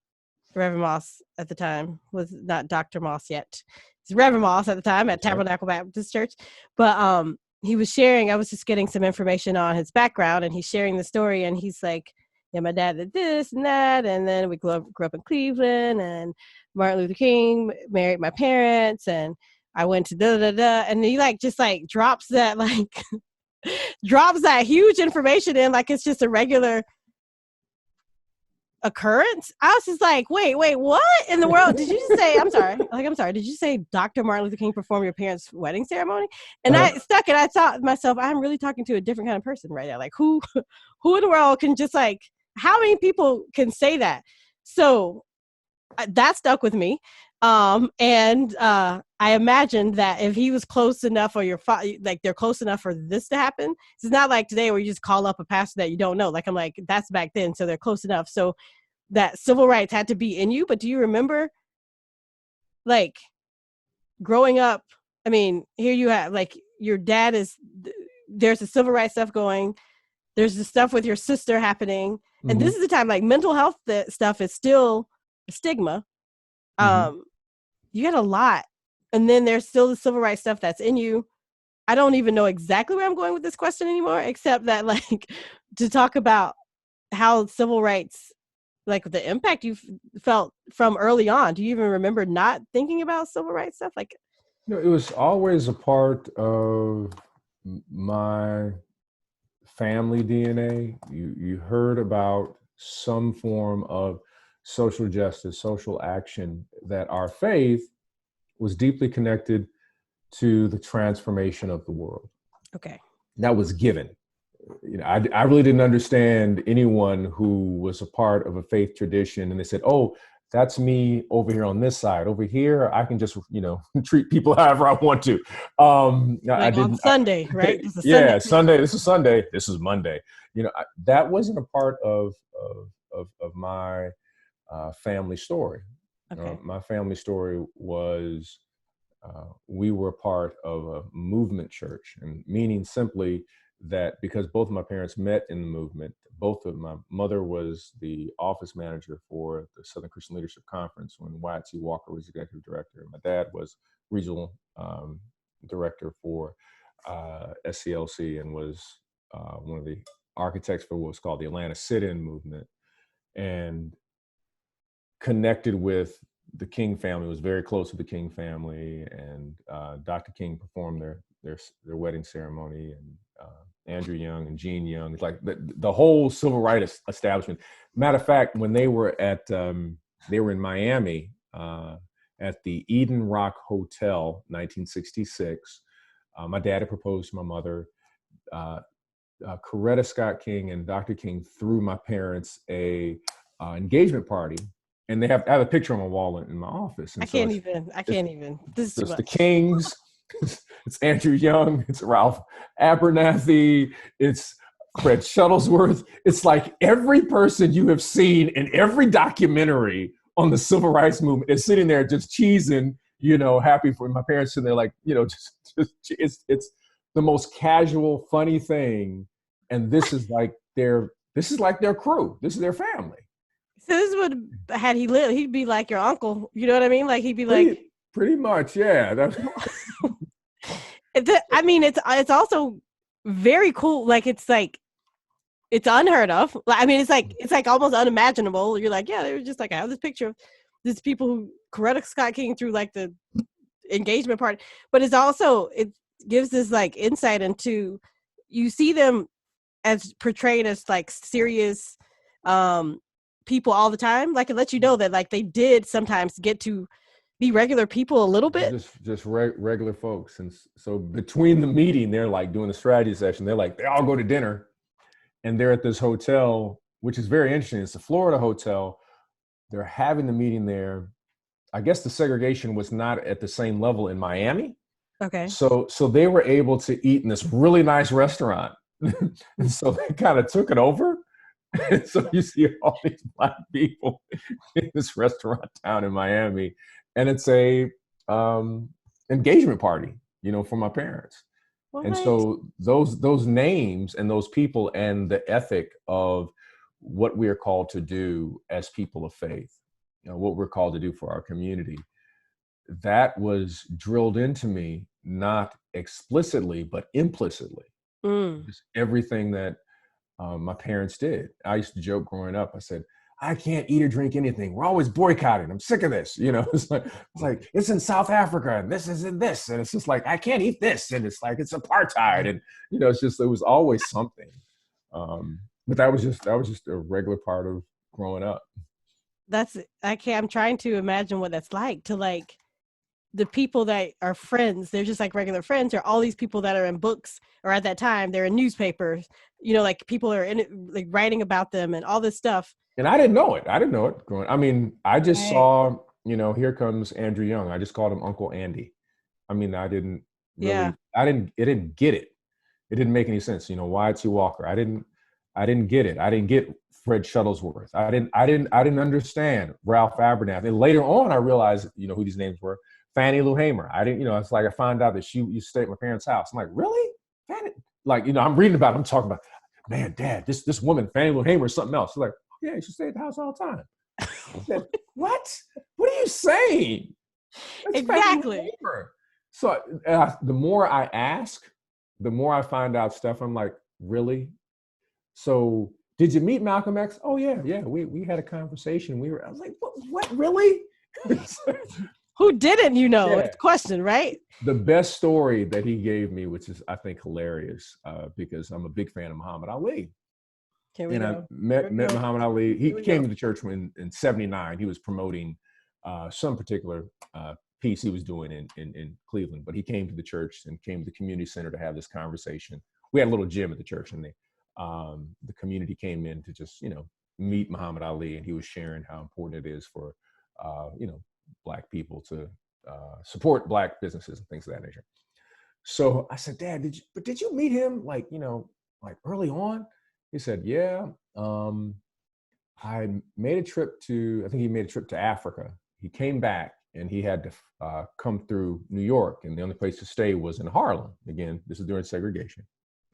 Reverend Moss at the time, was not Dr. Moss yet. It's Reverend Moss at the time at Okay. Tabernacle Baptist Church. But he was sharing, I was just getting some information on his background, and he's sharing the story, and he's like, yeah, my dad did this and that, and then we grew up in Cleveland, and Martin Luther King married my parents, and I went to da da da, and he like just like drops that like drops that huge information in like it's just a regular occurrence. I was just like, wait, what in the world did you just say? I'm sorry. Did you say Dr. Martin Luther King performed your parents' wedding ceremony? And I stuck it. I thought to myself, I'm really talking to a different kind of person right now. Like who in the world can just like, how many people can say that? So that stuck with me. And I imagined that if he was close enough, or your like they're close enough for this to happen. It's not like today where you just call up a pastor that you don't know. Like I'm like, that's back then, so they're close enough. So that civil rights had to be in you. But do you remember, like, growing up? I mean, here you have like your dad is. There's the civil rights stuff going. There's the stuff with your sister happening, and Mm-hmm. this is the time like mental health stuff is still a stigma. Mm-hmm. You had a lot, and then there's still the civil rights stuff that's in you. I don't even know exactly where I'm going with this question anymore, except that like to talk about how civil rights, like the impact you felt from early on. Do you even remember not thinking about civil rights stuff? Like, It was always a part of my family DNA. You heard about some form of social justice, social action, that our faith was deeply connected to the transformation of the world. okay, That was given. I really didn't understand anyone who was a part of a faith tradition and they said, oh, that's me over here on this side. Over here, I can just, treat people however I want to. I like on didn't. Sunday, right? This is Sunday. Yeah, Sunday. This is Sunday. This is Monday. That wasn't a part of my family story. Okay, My family story was we were part of a movement church, and meaning simply that because both of my parents met in the movement, both of my mother was the office manager for the Southern Christian Leadership Conference when Wyatt T. Walker was executive director. My dad was regional director for SCLC and was one of the architects for what was called the Atlanta Sit-In movement, and connected with the King family, was very close to the King family, and Dr. King performed their wedding ceremony, and Andrew Young and Gene Young. It's like the whole civil rights establishment. Matter of fact, when they were in Miami at the Eden Rock Hotel, 1966. My dad had proposed to my mother. Coretta Scott King and Dr. King threw my parents a engagement party, and I have a picture on my wall in my office. And I so can't even. This is too it's the much. Kings, it's Andrew Young, it's Ralph Abernathy, it's Fred Shuttlesworth. It's like every person you have seen in every documentary on the civil rights movement is sitting there just cheesing, happy for my parents sitting there like, it's the most casual, funny thing. And this is like their crew. This is their family. So this would, had he lived, he'd be like your uncle. You know what I mean? Like he'd be like, pretty much, yeah. I mean, it's also very cool. Like it's unheard of. I mean, it's like almost unimaginable. You're like, yeah, they were just like, I have this picture of these people who Coretta Scott King through like the engagement party, but it gives this like insight into, you see them as portrayed as like serious people all the time. Like it lets you know that like they did sometimes get to be regular people a little bit. Just regular folks. And so between the meeting, they're like doing the strategy session. They're like, they all go to dinner, and they're at this hotel, which is very interesting. It's a Florida hotel. They're having the meeting there. I guess the segregation was not at the same level in Miami. Okay. So they were able to eat in this really nice restaurant. And so they kind of took it over. And so you see all these Black people in this restaurant town in Miami, and it's a engagement party, for my parents. And What? so those names and those people and the ethic of what we are called to do as people of faith, what we're called to do for our community, that was drilled into me, not explicitly, but implicitly. Mm. Just everything that my parents did. I used to joke growing up. I said, I can't eat or drink anything. We're always boycotting. I'm sick of this. It's like it's in South Africa and this is in this. And it's just like, I can't eat this. And it's like, it's apartheid. And, it's just, it was always something. But that was just a regular part of growing up. I'm trying to imagine what that's like to like the people that are friends. They're just like regular friends, or all these people that are in books, or at that time they're in newspapers, like people are in it, like writing about them and all this stuff. And I didn't know it. I just Right. saw, here comes Andrew Young. I just called him Uncle Andy. I didn't really, Yeah. I didn't get it. It didn't make any sense. Y.T. Walker. I didn't get it. I didn't get Fred Shuttlesworth. I didn't understand Ralph Abernathy. And later on, I realized, who these names were. Fannie Lou Hamer. I didn't, it's like I found out that she used to stay at my parents' house. I'm like, really? Fannie? Like, I'm reading about it. I'm talking about, man, Dad, this woman, Fannie Lou Hamer, is something else. She's like, oh, yeah, she stayed at the house all the time. I said, what? What are you saying? That's Exactly. So the more I ask, the more I find out stuff. I'm like, really? So did you meet Malcolm X? Oh, yeah. We had a conversation. I was like, what really? Who didn't, Yeah. It's a question, right? The best story that he gave me, which is, I think, hilarious, because I'm a big fan of Muhammad Ali. Here we And go. I met Muhammad Ali. He came to the church in 79. He was promoting some particular piece he was doing in Cleveland. But he came to the church and came to the community center to have this conversation. We had a little gym at the church, and the community came in to just, meet Muhammad Ali. And he was sharing how important it is for, Black people to support Black businesses and things of that nature. So I said, Dad, did you meet him like early on? He said, yeah. I made a trip I think he made a trip to Africa. He came back and he had to come through New York, and the only place to stay was in Harlem. Again, this is during segregation.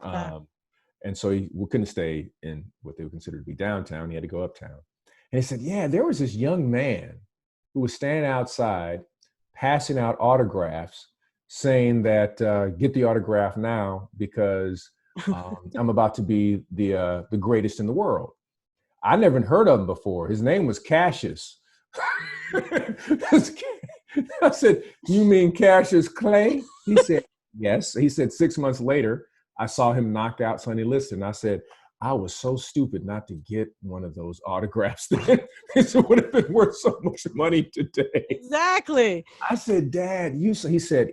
And so we couldn't stay in what they would consider to be downtown. He had to go uptown. And he said, yeah, there was this young man who was standing outside passing out autographs saying that get the autograph now because I'm about to be the greatest in the world. I never heard of him before. His name was Cassius. I said, you mean Cassius Clay? He said, yes. He said 6 months later, I saw him knock out Sonny Liston. I said, I was so stupid not to get one of those autographs. It would have been worth so much money today. Exactly. I said, Dad, he said,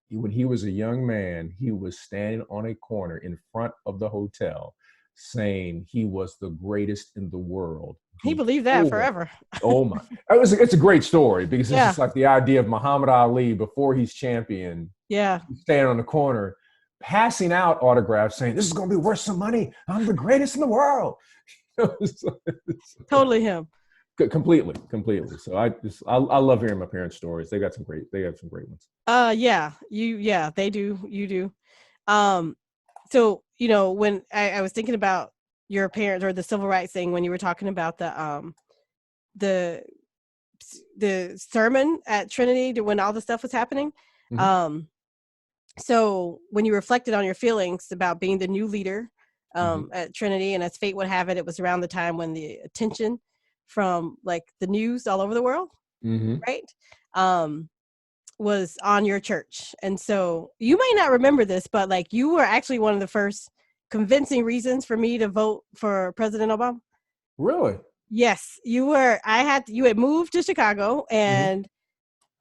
when he was a young man, he was standing on a corner in front of the hotel saying he was the greatest in the world. He believed that forever. Oh my. It's a great story because it's just like the idea of Muhammad Ali before he's champion. Yeah. Standing on the corner, passing out autographs saying, this is going to be worth some money. I'm the greatest in the world. Totally him. Completely. So I love hearing my parents' stories. They have some great ones. Yeah, they do. You do. So, when I was thinking about your parents or the civil rights thing, when you were talking about the sermon at Trinity when all the stuff was happening. Mm-hmm. So when you reflected on your feelings about being the new leader at Trinity, and as fate would have it, it was around the time when the attention from like the news all over the world, right? Was on your church. And so you may not remember this, but like you were actually one of the first convincing reasons for me to vote for President Obama. Really? Yes, you were. You had moved to Chicago, and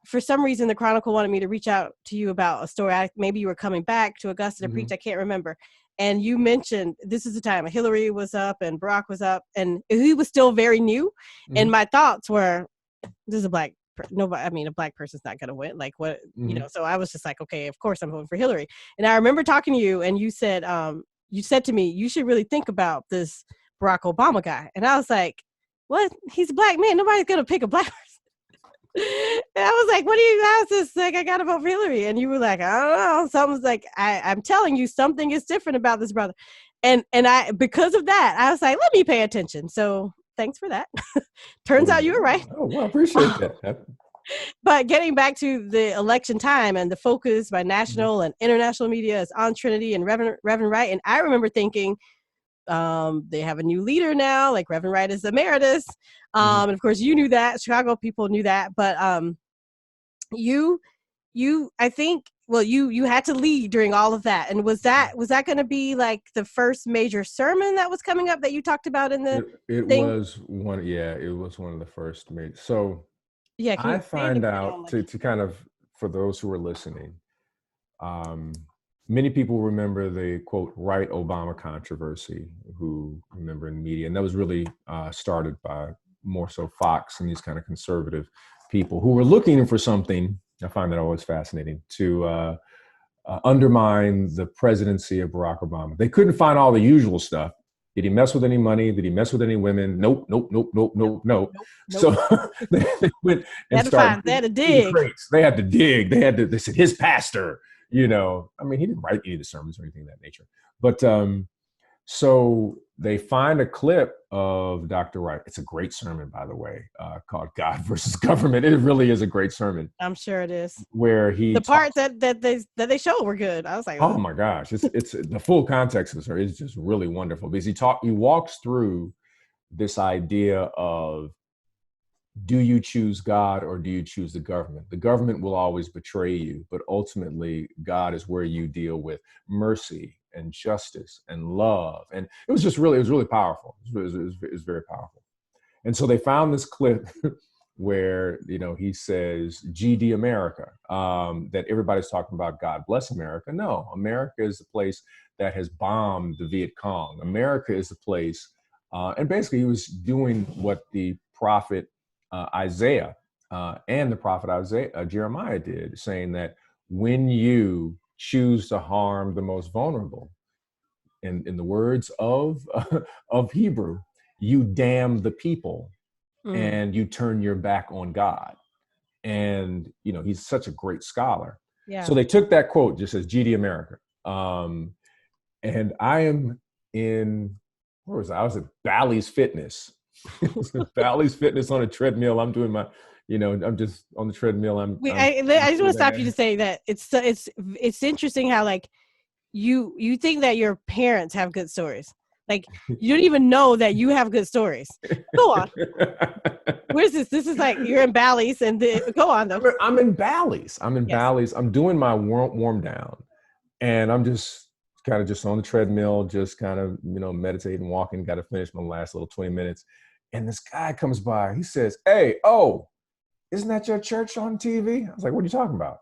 for some reason the Chronicle wanted me to reach out to you about a story. Maybe you were coming back to Augusta to preach. I can't remember. And you mentioned this is the time Hillary was up and Barack was up, and he was still very new. And my thoughts were, this is a Black nobody, I mean, a black person's not going to win. Like what, Mm-hmm. so I was just like, okay, of course I'm voting for Hillary. And I remember talking to you and you said to me, you should really think about this Barack Obama guy. And I was like, what? He's a black man. Nobody's going to pick a black person. And I was like, what do you guys just like? I got to vote for Hillary. And you were like, I don't know. Something's like, I'm telling you, something is different about this brother. And I, because of that, I was like, let me pay attention. So thanks for that. Turns out you were right. Oh, well, I appreciate that. But getting back to the election time and the focus by national and international media is on Trinity and Reverend Wright. And I remember thinking, they have a new leader now, like Reverend Wright is emeritus. And of course you knew that, Chicago people knew that, but you I think, well, you had to lead during all of that. And was that going to be like the first major sermon that was coming up that you talked about in the it thing? was one of the first major. So Yeah, I find out to kind of, for those who are listening, many people remember the quote Wright Obama controversy, who remember in media, and that was really started by more so Fox and these kind of conservative people who were looking for something. I find that always fascinating to undermine the presidency of Barack Obama. They couldn't find all the usual stuff. Did he mess with any money? Did he mess with any women? Nope. So they went and started. They had to dig. They had to dig. They said his pastor, I mean, he didn't write any of the sermons or anything of that nature. But so they find a clip of Dr. Wright. It's a great sermon, by the way, called God versus Government. It really is a great sermon. I'm sure it is. Where the parts that they showed were good. I was like, oh my gosh, it's the full context of it is just really wonderful, because he walks through this idea of, do you choose God or do you choose the government? The government will always betray you, but ultimately God is where you deal with mercy and justice and love. And it was really powerful. It was very powerful. And so they found this clip where, he says, GD America, that everybody's talking about God bless America. No, America is the place that has bombed the Viet Cong. America is the place, and basically he was doing what the prophet Isaiah and the prophet Jeremiah did, saying that when you choose to harm the most vulnerable, in the words of Hebrew, you damn the people and you turn your back on God. And, he's such a great scholar. Yeah. So they took that quote, just as GD America. And I am in, where was I? I was at Bally's Fitness. Bally's Fitness on a treadmill. I'm doing my, I'm just on the treadmill. I just want to stop you to say that it's interesting how like you think that your parents have good stories. Like you don't even know that you have good stories. Go on. Where's this? This is like you're in Bally's and go on though. I'm in Bally's. Bally's. I'm doing my warm down, and I'm just kind of just on the treadmill, just kind of meditating, walking. Got to finish my last little 20 minutes, and this guy comes by. He says, "Hey, isn't that your church on TV?" I was like, "What are you talking about?"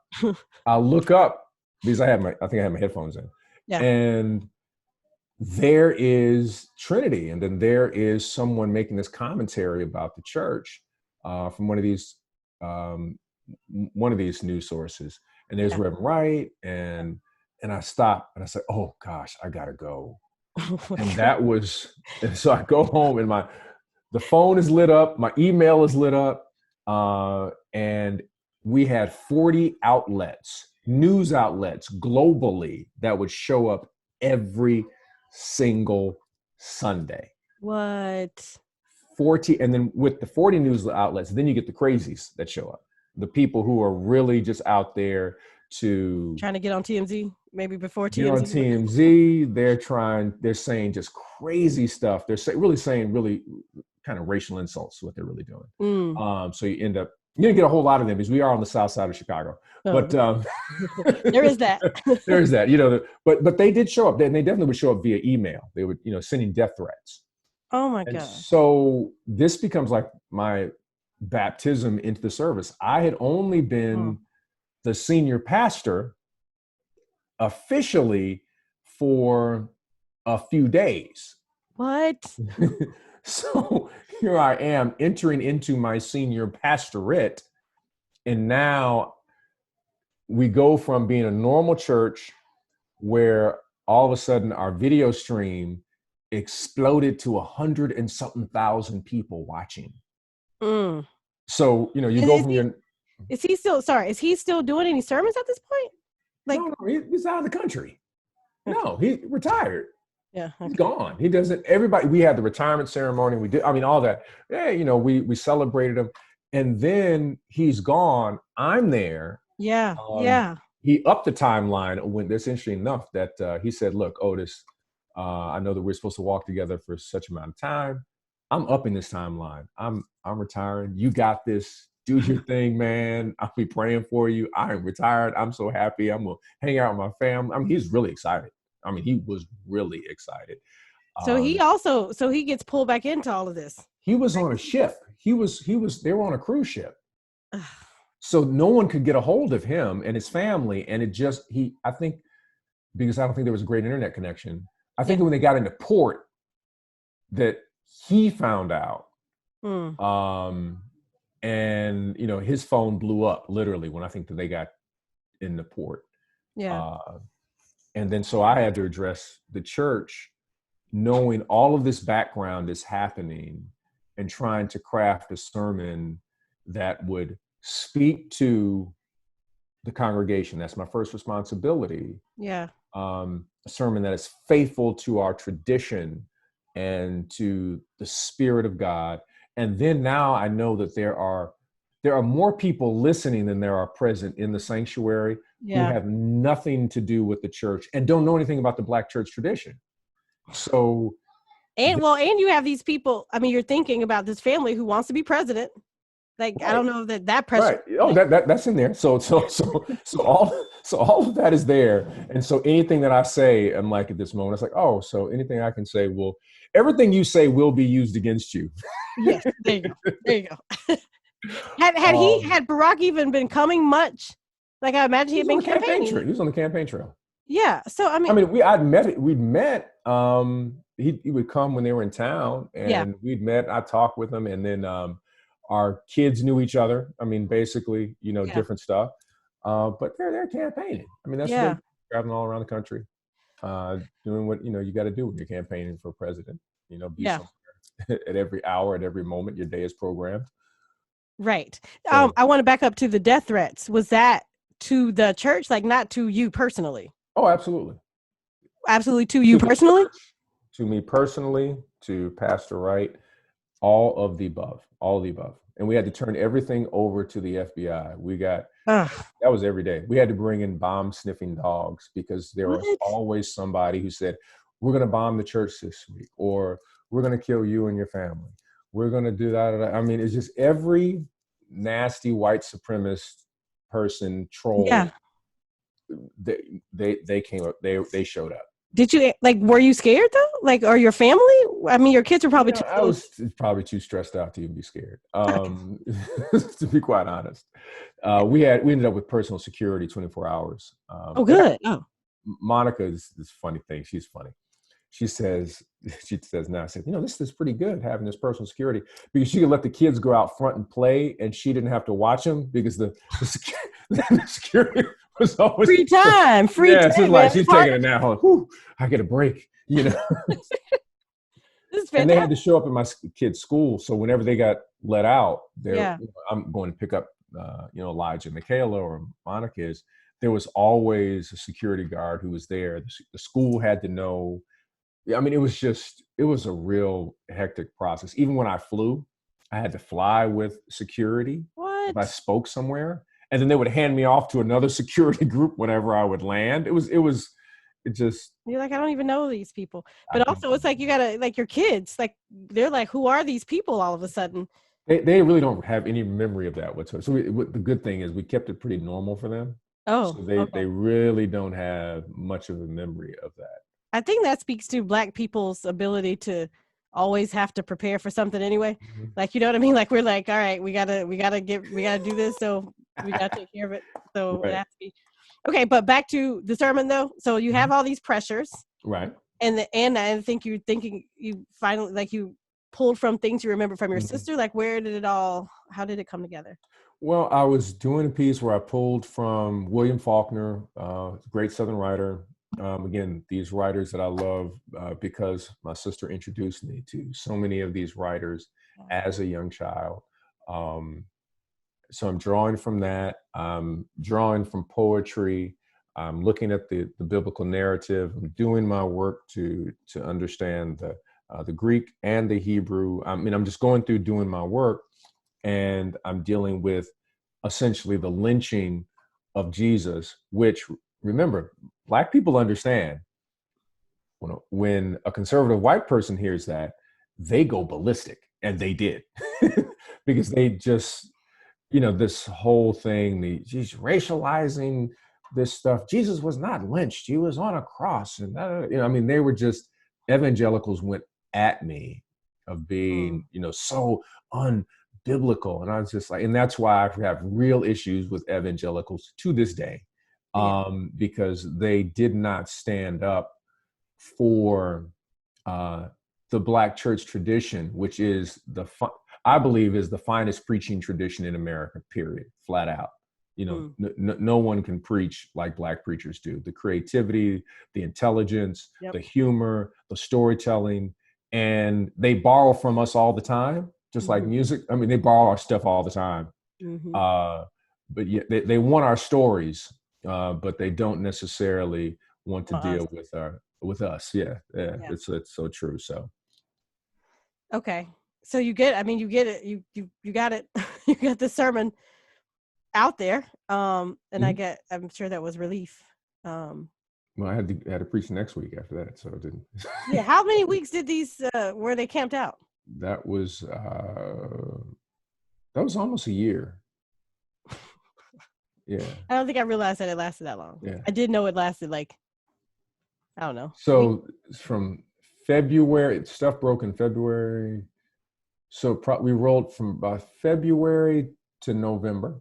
I look up because I think I had my headphones in, and there is Trinity, and then there is someone making this commentary about the church from one of these news sources, and there's Reverend Wright, and I stop and I say, "Oh gosh, I gotta go," and so I go home, and the phone is lit up, my email is lit up, and we had 40 news outlets globally that would show up every single Sunday. What? 40, and then with the 40 news outlets, then you get the crazies that show up. The people who are really just out there trying to get on TMZ, maybe before TMZ. Get on TMZ, they're saying just crazy stuff. They're saying really kind of racial insults, what they're really doing. So you end up, you didn't get a whole lot of them because we are on the south side of Chicago. But there is that. There is that, but they did show up, and they definitely would show up via email. They would, sending death threats. Oh my God. So this becomes like my baptism into the service. I had only been the senior pastor officially for a few days. What? So here I am entering into my senior pastorate, And now we go from being a normal church where all of a sudden our video stream exploded to 100 and something thousand people watching. Mm. So, you know, you And go from your... is he still doing any sermons at this point? Like, No, he's out of the country. okay. No, he retired. Yeah. Okay. He's gone. He doesn't, everybody, we had the retirement ceremony. We did, I mean, all that. Yeah, you know, we celebrated him. And then he's gone. I'm there. Yeah. Yeah. He upped the timeline when that's interesting enough that he said, look, Otis, I know that we're supposed to walk together for such amount of time. I'm upping this timeline. I'm retiring. You got this. Do your thing, man. I'll be praying for you. I am retired. I'm so happy. I'm gonna hang out with my family. I mean, he's really excited. I mean, he was really excited. So he gets pulled back into all of this. He was on a ship. They were on a cruise ship. So no one could get a hold of him and his family. And I think, because I don't think there was a great internet connection. I think when they got into port that he found out, and, you know, his phone blew up literally when I think that they got in the port. Yeah. And then, so I had to address the church, knowing all of this background is happening and trying to craft a sermon that would speak to the congregation. That's my first responsibility. Yeah. A sermon that is faithful to our tradition and to the Spirit of God. And then now I know that there are more people listening than there are present in the sanctuary who have nothing to do with the church and don't know anything about the Black church tradition. So, and you have these people. I mean, you're thinking about this family who wants to be president. Like, right. I don't know that pressure. Right. Oh, that's in there. So all of that is there. And so anything that I say, I'm like, at this moment, it's like, oh, so anything I can say everything you say will be used against you. Yes. There you go. Had Barack even been coming much? Like, I imagine he had been campaigning. He was on the campaign trail. Yeah. So we'd met. He would come when they were in town, and we'd met. I talked with him, and then our kids knew each other. I mean, basically, you know, different stuff. But they're campaigning. I mean, that's what they're traveling all around the country, doing what, you know, you got to do when you're campaigning for president. You know, be somewhere at every hour, at every moment. Your day is programmed. Right. So, I want to back up to the death threats. Was that to the church, like not to you personally? Oh, absolutely. Absolutely to you personally? To me personally, to Pastor Wright, all of the above. And we had to turn everything over to the FBI. We got, that was every day. We had to bring in bomb sniffing dogs because there was always somebody who said, we're going to bomb the church this week, or we're going to kill you and your family. We're going to do that. I mean, it's just every nasty white supremacist person, troll. Yeah. They came up, they showed up. Did you, like, were you scared though? Like, or your family? I mean, your kids were probably I was probably too stressed out to even be scared. To be quite honest, we ended up with personal security 24 hours. Good. Monica is this funny thing. She's funny. She says now, I said, you know, this is pretty good having this personal security, because she could let the kids go out front and play, and she didn't have to watch them because the security was always free time. Yeah, it's like she's taking it now. Like, whew, I get a break, you know. And they had to show up at my kids' school, so whenever they got let out, I'm going to pick up, you know, Elijah, Michaela, or Monica is. There was always a security guard who was there. The school had to know. I mean, it was a real hectic process. Even when I flew, I had to fly with security. What? If I spoke somewhere, and then they would hand me off to another security group whenever I would land. It just. You're like, I don't even know these people. But also, it's like, you gotta, like, your kids, like, they're like, who are these people all of a sudden? They really don't have any memory of that whatsoever. So the good thing is we kept it pretty normal for them. Oh, so they really don't have much of a memory of that. I think that speaks to Black people's ability to always have to prepare for something anyway. Mm-hmm. Like, you know what I mean? Like, we're like, all right, we gotta do this, so we gotta take care of it. So it has to be okay. But back to the sermon though. So you have all these pressures, right? And I think you're thinking you finally, like, you pulled from things you remember from your sister. Like, how did it come together? Well, I was doing a piece where I pulled from William Faulkner, great Southern writer. Again, these writers that I love because my sister introduced me to so many of these writers as a young child. Um, so I'm drawing from that. I'm drawing from poetry. I'm looking at the biblical narrative. I'm doing my work to understand the Greek and the Hebrew. I mean, I'm just going through doing my work, and I'm dealing with essentially the lynching of Jesus. Which, remember, Black people understand when a conservative white person hears that, they go ballistic, and they did, because they just, this whole thing, she's racializing this stuff. Jesus was not lynched. He was on a cross. And, I mean, they were just, evangelicals went at me of being, so unbiblical. And I was just like, and that's why I have real issues with evangelicals to this day, Yeah. because they did not stand up for the Black church tradition, which is I believe is the finest preaching tradition in America, period, flat out. No one can preach like Black preachers do. The creativity, the intelligence, Yep. the humor, the storytelling, and they borrow from us all the time, just like music. I mean, they borrow our stuff all the time. But yeah, they want our stories, but they don't necessarily want to deal with us. Yeah. It's so true. So. Okay. So you get it. You got it. You got the sermon out there. And I'm sure that was relief. Well, I had to preach next week after that, so it didn't. Yeah. How many weeks did these were they camped out? That was almost a year. Yeah. I don't think I realized that it lasted that long. Yeah. I did know it lasted I don't know. So from February, stuff broke in February. So we rolled from February to November.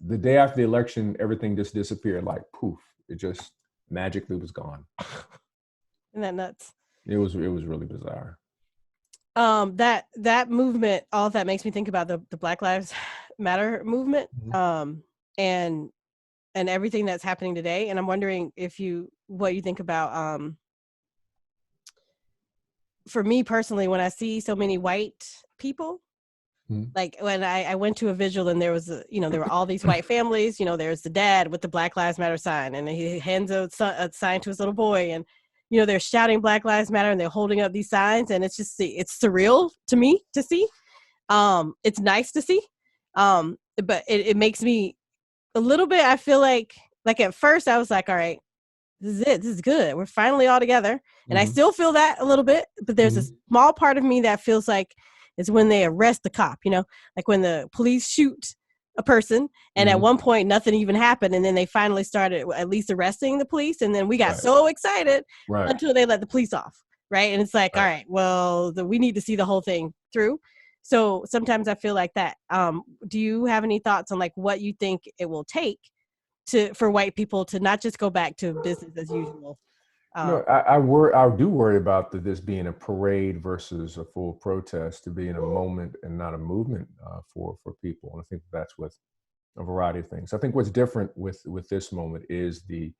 The day after the election, everything just disappeared, like poof. It just magically was gone. Isn't that nuts? It was really bizarre. That movement, all of that makes me think about the Black Lives Matter movement, and everything that's happening today. And I'm wondering what you think about, for me personally, when I see so many white people, like when I went to a vigil and there was there were all these white families, there's the dad with the Black Lives Matter sign, and he hands a sign to his little boy, and they're shouting Black Lives Matter, and they're holding up these signs, and it's just, it's surreal to me to see. It's nice to see, but it makes me a little bit, I feel like at first I was like, all right, this is it. This is good. We're finally all together. And I still feel that a little bit, but there's a small part of me that feels like it's when they arrest the cop, like when the police shoot a person, and at one point nothing even happened, and then they finally started at least arresting the police, and then we got so excited until they let the police off, right? And it's like, all right, well, we need to see the whole thing through. So sometimes I feel like that. Do you have any thoughts on what you think it will take for white people to not just go back to business as usual? No, I do worry about this being a parade versus a full protest, to being a moment and not a movement for people. And I think that's with a variety of things. I think what's different with this moment is the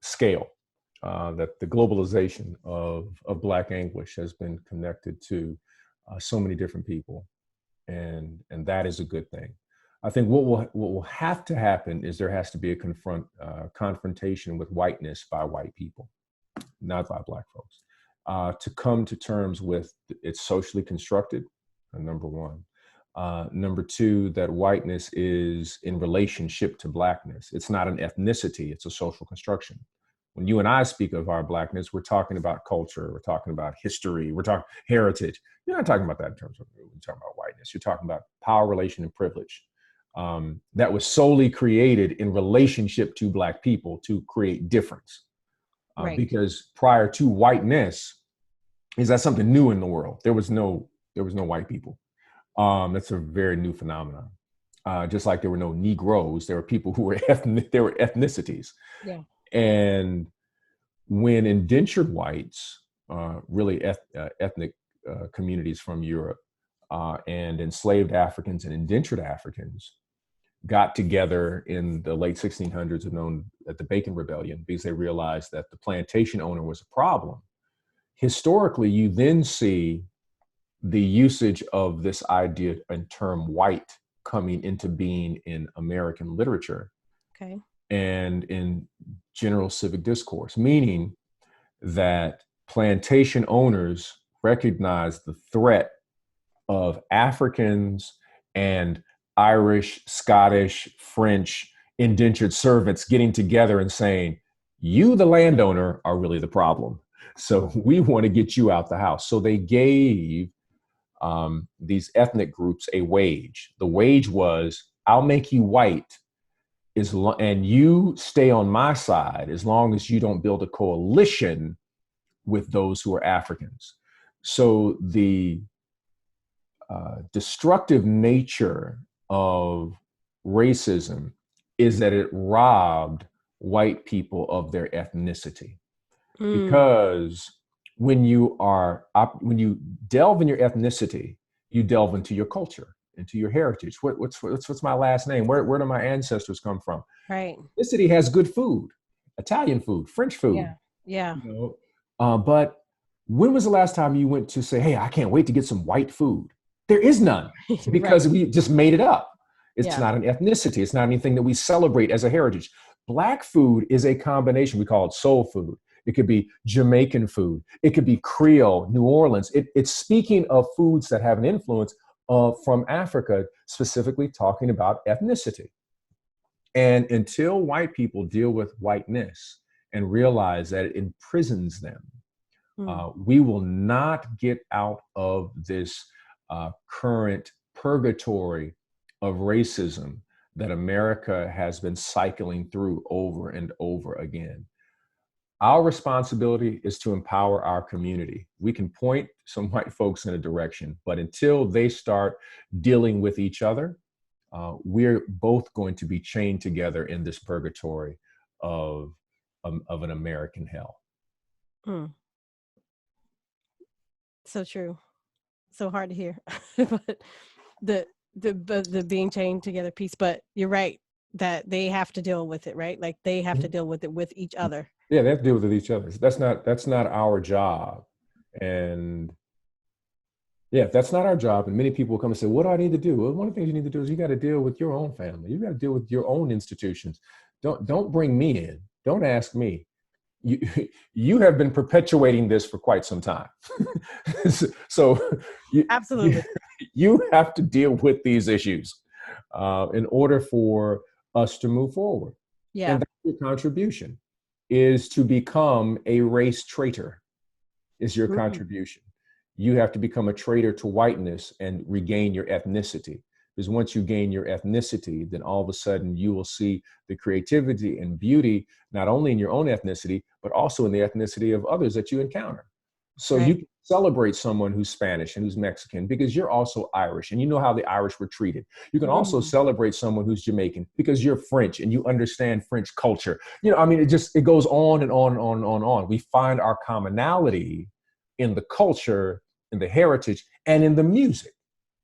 scale, that the globalization of Black anguish has been connected to so many different people, and that is a good thing. I think what will have to happen is there has to be a confrontation with whiteness by white people, not by Black folks, to come to terms with it's socially constructed, number one. Number two, that whiteness is in relationship to Blackness. It's not an ethnicity, it's a social construction. When you and I speak of our Blackness, we're talking about culture, we're talking about history, we're talking heritage. You're not talking about that in terms of, you're talking about whiteness. You're talking about power, relation, and privilege. That was solely created in relationship to Black people to create difference. Because prior to whiteness, is that something new in the world? There was no white people. That's a very new phenomenon. Just like there were no Negroes, there were people who were there were ethnicities. Yeah. And when indentured whites, really ethnic communities from Europe, and enslaved Africans and indentured Africans got together in the late 1600s and known as the Bacon Rebellion because they realized that the plantation owner was a problem. Historically, you then see the usage of this idea and term white coming into being in American literature Okay. and in general civic discourse, meaning that plantation owners recognize the threat of Africans and Irish, Scottish, French indentured servants getting together and saying, you, the landowner, are really the problem. So we want to get you out the house. So they gave these ethnic groups a wage. The wage was, I'll make you white and you stay on my side as long as you don't build a coalition with those who are Africans. So the destructive nature of racism is that it robbed white people of their ethnicity. Because when you delve in your ethnicity, you delve into your culture, into your heritage. What's my last name? Where do my ancestors come from? Right. This city has good food, Italian food, French food. Yeah. Yeah. You know? But when was the last time you went to say, hey, I can't wait to get some white food? There is none because we just made it up. It's not an ethnicity. It's not anything that we celebrate as a heritage. Black food is a combination. We call it soul food. It could be Jamaican food. It could be Creole, New Orleans. It's speaking of foods that have an influence from Africa, specifically talking about ethnicity. And until white people deal with whiteness and realize that it imprisons them, we will not get out of this current purgatory of racism that America has been cycling through over and over again. Our responsibility is to empower our community. We can point some white folks in a direction, but until they start dealing with each other, we're both going to be chained together in this purgatory of an American hell. So true. So hard to hear, but the being chained together piece. But you're right that they have to deal with it, right? Like they have to deal with it with each other. Yeah, they have to deal with it each other. That's not our job. And yeah, if that's not our job, and many people will come and say, what do I need to do? Well, one of the things you need to do is you got to deal with your own family. You got to deal with your own institutions. Don't bring me in. Don't ask me. You have been perpetuating this for quite some time. So Absolutely. You have to deal with these issues in order for us to move forward. Yeah. And that's your contribution, is to become a race traitor, is your contribution. You have to become a traitor to whiteness and regain your ethnicity. Because once you gain your ethnicity, then all of a sudden you will see the creativity and beauty, not only in your own ethnicity, but also in the ethnicity of others that you encounter. So you can celebrate someone who's Spanish and who's Mexican because you're also Irish and you know how the Irish were treated. You can also celebrate someone who's Jamaican because you're French and you understand French culture. You know, I mean, it goes on and on and on and on and on. We find our commonality in the culture, in the heritage, and in the music.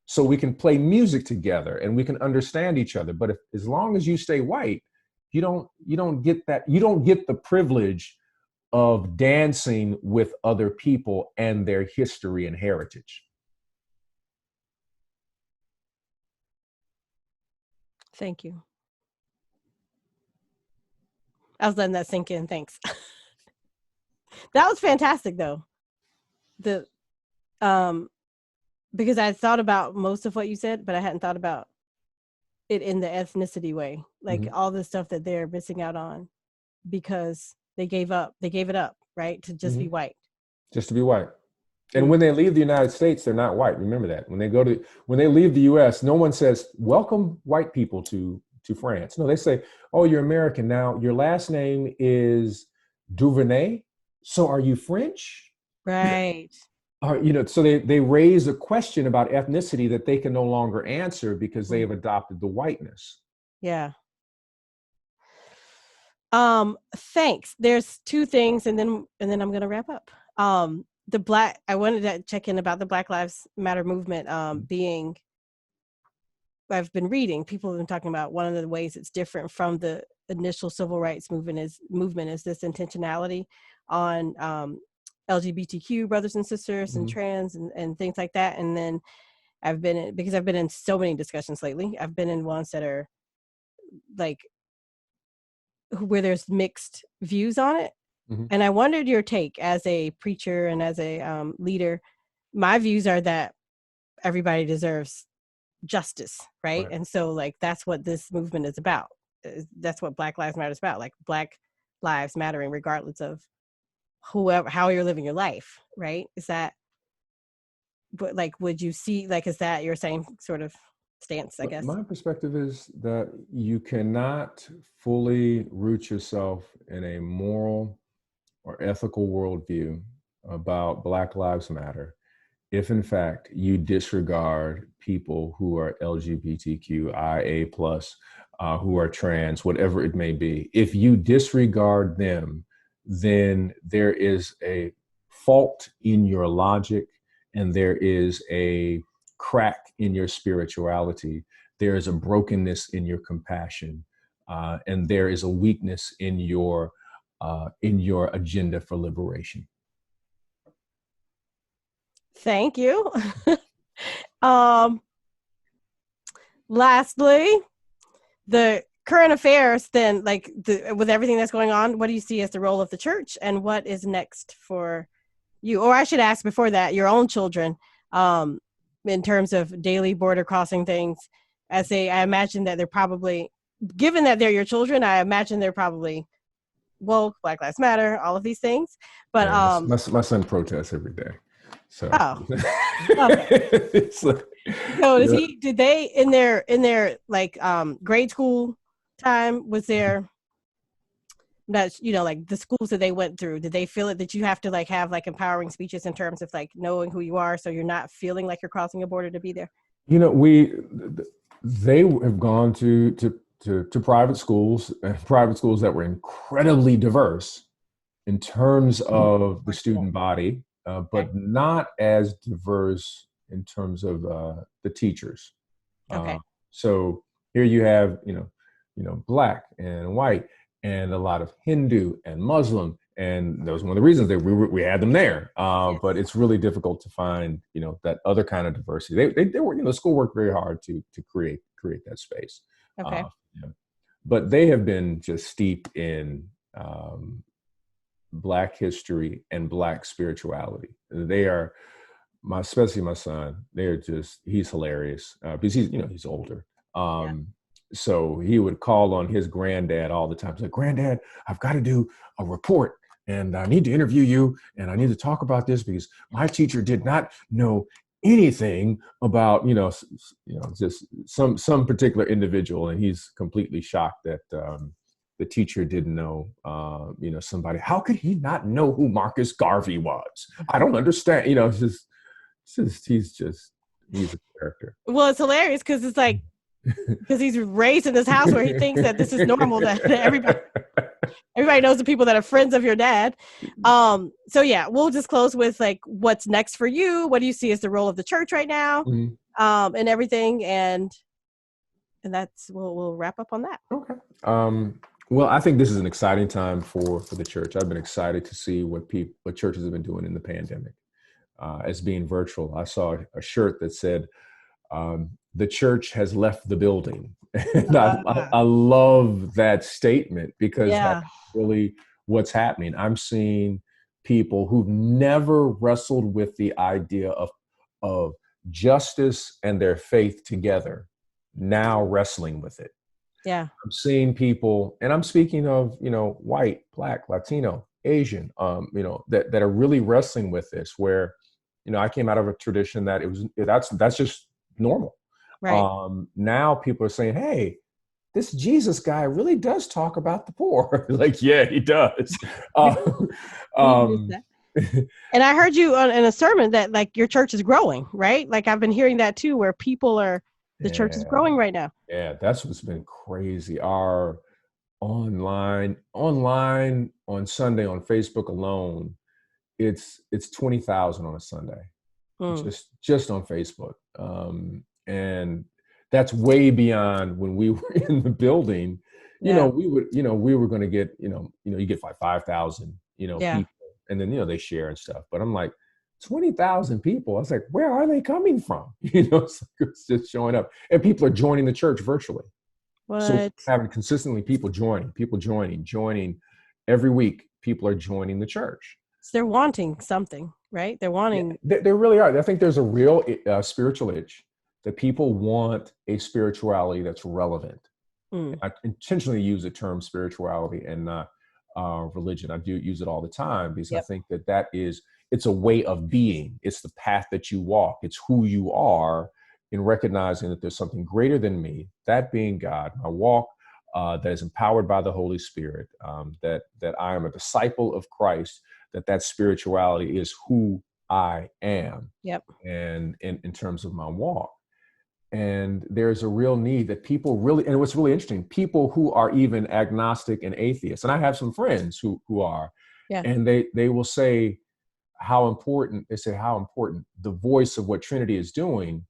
So we can play music together and we can understand each other. But as long as you stay white, you don't get that. You don't get the privilege of dancing with other people and their history and heritage. Thank you. I was letting that sink in. Thanks. That was fantastic though. Because I thought about most of what you said, but I hadn't thought about it in the ethnicity way, like all the stuff that they're missing out on because they gave it up, right? To just be white. Just to be white. And when they leave the United States, they're not white. Remember that. When they leave the US, no one says, welcome white people to France. No, they say, oh, you're American now. Your last name is Duvernay. So are you French? Right. So they raise a question about ethnicity that they can no longer answer because they have adopted the whiteness. Yeah. Thanks. There's two things, and then I'm gonna wrap up. I wanted to check in about the Black Lives Matter movement being I've been reading, people have been talking about one of the ways it's different from the initial civil rights movement is this intentionality on LGBTQ brothers and sisters and trans and things like that. And then because I've been in so many discussions lately, I've been in ones that are like where there's mixed views on it. And I wondered your take as a preacher and as a leader. My views are that everybody deserves justice, right? And so like that's what this movement is about. That's what Black Lives Matter is about, like Black lives mattering regardless of how you're living your life, right? Is that, but like, would you see, like, is that your same sort of stance, I guess? My perspective is that you cannot fully root yourself in a moral or ethical worldview about Black Lives Matter if in fact you disregard people who are LGBTQIA plus, who are trans, whatever it may be. If you disregard them, then there is a fault in your logic and there is a crack in your spirituality. There is a brokenness in your compassion, and there is a weakness in your agenda for liberation. Thank you. Lastly, the current affairs then, like with everything that's going on, what do you see as the role of the church and what is next for you? Or I should ask before that, your own children, in terms of daily border crossing things, I imagine that they're probably, given that they're your children, I imagine they're probably woke, Black Lives Matter, all of these things. But yeah, my son protests every day. So okay. So did they in their like grade school time, was there that, like the schools that they went through, did they feel it that you have to like have like empowering speeches in terms of like knowing who you are so you're not feeling like you're crossing a border to be there? They have gone to private schools that were incredibly diverse in terms of the student body, but not as diverse in terms of the teachers. Okay. So here you have, Black and white and a lot of Hindu and Muslim. And that was one of the reasons that we had them there. But it's really difficult to find, that other kind of diversity. They were, the school worked very hard to create that space. Okay. But they have been just steeped in Black history and Black spirituality. They are, especially my son, he's hilarious because he's older. So he would call on his granddad all the time. He's like, "Granddad, I've got to do a report and I need to interview you and I need to talk about this because my teacher did not know anything about, just some particular individual." And he's completely shocked that the teacher didn't know, somebody. How could he not know who Marcus Garvey was? I don't understand. He's a character. Well, it's hilarious because it's like, because he's raised in this house where he thinks that this is normal, that everybody knows the people that are friends of your dad. So yeah, we'll just close with like, what's next for you? What do you see as the role of the church right now? And everything. And that's, we'll wrap up on that. Okay. Well, I think this is an exciting time for the church. I've been excited to see what churches have been doing in the pandemic, as being virtual. I saw a shirt that said, "The church has left the building." And I love that statement because that's really what's happening. I'm seeing people who've never wrestled with the idea of justice and their faith together now wrestling with it. Yeah. I'm seeing people, and I'm speaking of, white, Black, Latino, Asian, that are really wrestling with this, where, I came out of a tradition that that's just normal. Right. Now people are saying, "Hey, this Jesus guy really does talk about the poor." Like, yeah, he does. And I heard you in a sermon that like your church is growing, right? Like I've been hearing that too, where the church is growing right now. Yeah, that's what's been crazy. Our online on Sunday on Facebook alone, it's 20,000 on a Sunday, just on Facebook. And That's way beyond when we were in the building. Yeah. We were going to get, you get like 5,000, Yeah. people, and then, they share and stuff. But I'm like, 20,000 people. I was like, where are they coming from? It's just showing up, and people are joining the church virtually. So What? having consistently people joining every week. People are joining the church. So they're wanting something, right? They're wanting. Yeah, they really are. I think there's a real spiritual itch that people want a spirituality that's relevant. Mm. I intentionally use the term spirituality and not religion. I do use it all the time because I think that it's a way of being. It's the path that you walk. It's who you are, in recognizing that there's something greater than me, that being God. My walk that is empowered by the Holy Spirit, that I am a disciple of Christ, that spirituality is who I am. Yep. And in terms of my walk. And there's a real need that people really, and what's really interesting, people who are even agnostic and atheists, and I have some friends who are, and they will say how important the voice of what Trinity is doing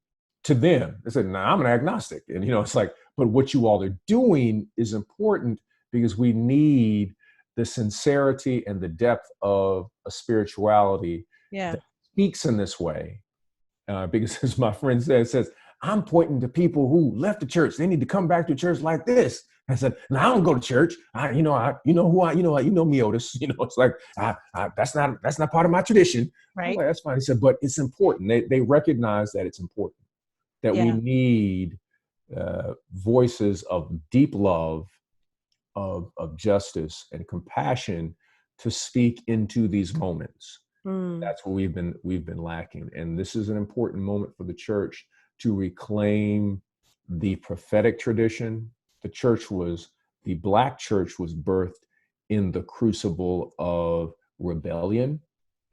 to them. They said, I'm an agnostic. And, it's like, but what you all are doing is important because we need the sincerity and the depth of a spirituality that speaks in this way. Because as my friend says, I'm pointing to people who left the church. They need to come back to church like this. I said, no, I don't go to church. You know me, Otis. It's like, that's not part of my tradition. Right. Like, that's fine. He said, but it's important. They recognize that it's important, that we need voices of deep love, of justice and compassion to speak into these moments. That's what we've been lacking. And this is an important moment for the church to reclaim the prophetic tradition. The Black church was birthed in the crucible of rebellion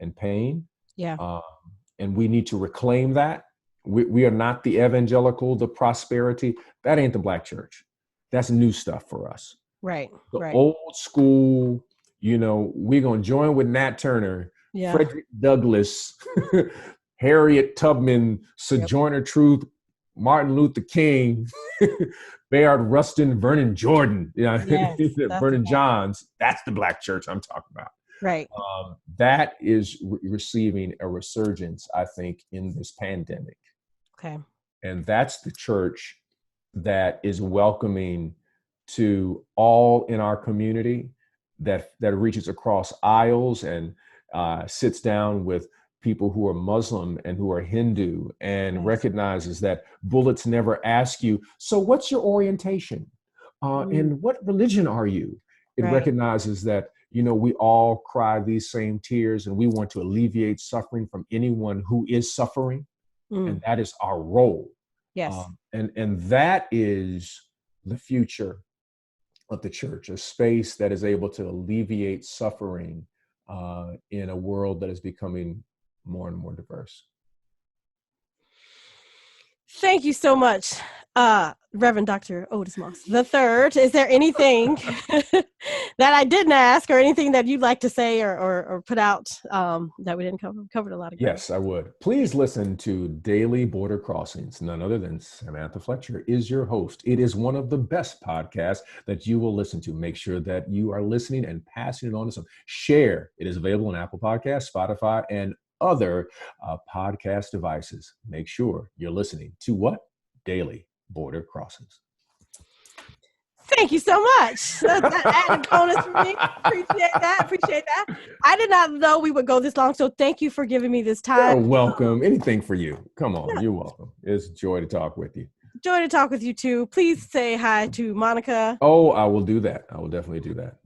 and pain. And we need to reclaim that. We are not the evangelical, the prosperity. That ain't the Black church. That's new stuff for us. Right. The old school, we're going to join with Nat Turner, Frederick Douglass, Harriet Tubman, Sojourner Truth, Martin Luther King, Bayard Rustin, Vernon Jordan, Vernon Johns. That's the Black church I'm talking about. Right. That is receiving a resurgence, I think, in this pandemic. Okay. And that's the church that is welcoming to all in our community, that reaches across aisles and sits down with people who are Muslim and who are Hindu, and recognizes that bullets never ask you, so what's your orientation? And what religion are you? It recognizes that, we all cry these same tears, and we want to alleviate suffering from anyone who is suffering. And that is our role. Yes. And that is the future of the church, a space that is able to alleviate suffering in a world that is becoming more and more diverse. Thank you so much, Reverend Dr. Otis Moss III. Is there anything that I didn't ask, or anything that you'd like to say or put out that we didn't cover? Covered a lot of ground. Yes, I would. Please listen to Daily Border Crossings. None other than Samantha Fletcher is your host. It is one of the best podcasts that you will listen to. Make sure that you are listening and passing it on to some. Share. It is available on Apple Podcasts, Spotify, and other podcast devices. Make sure you're listening to what? Daily Border Crossings. Thank you so much. That added bonus for me. Appreciate that. I did not know we would go this long, so thank you for giving me this time. You're welcome. Anything for you. Come on, you're welcome. It's a joy to talk with you. Joy to talk with you too. Please say hi to Monica. Oh, I will do that. I will definitely do that.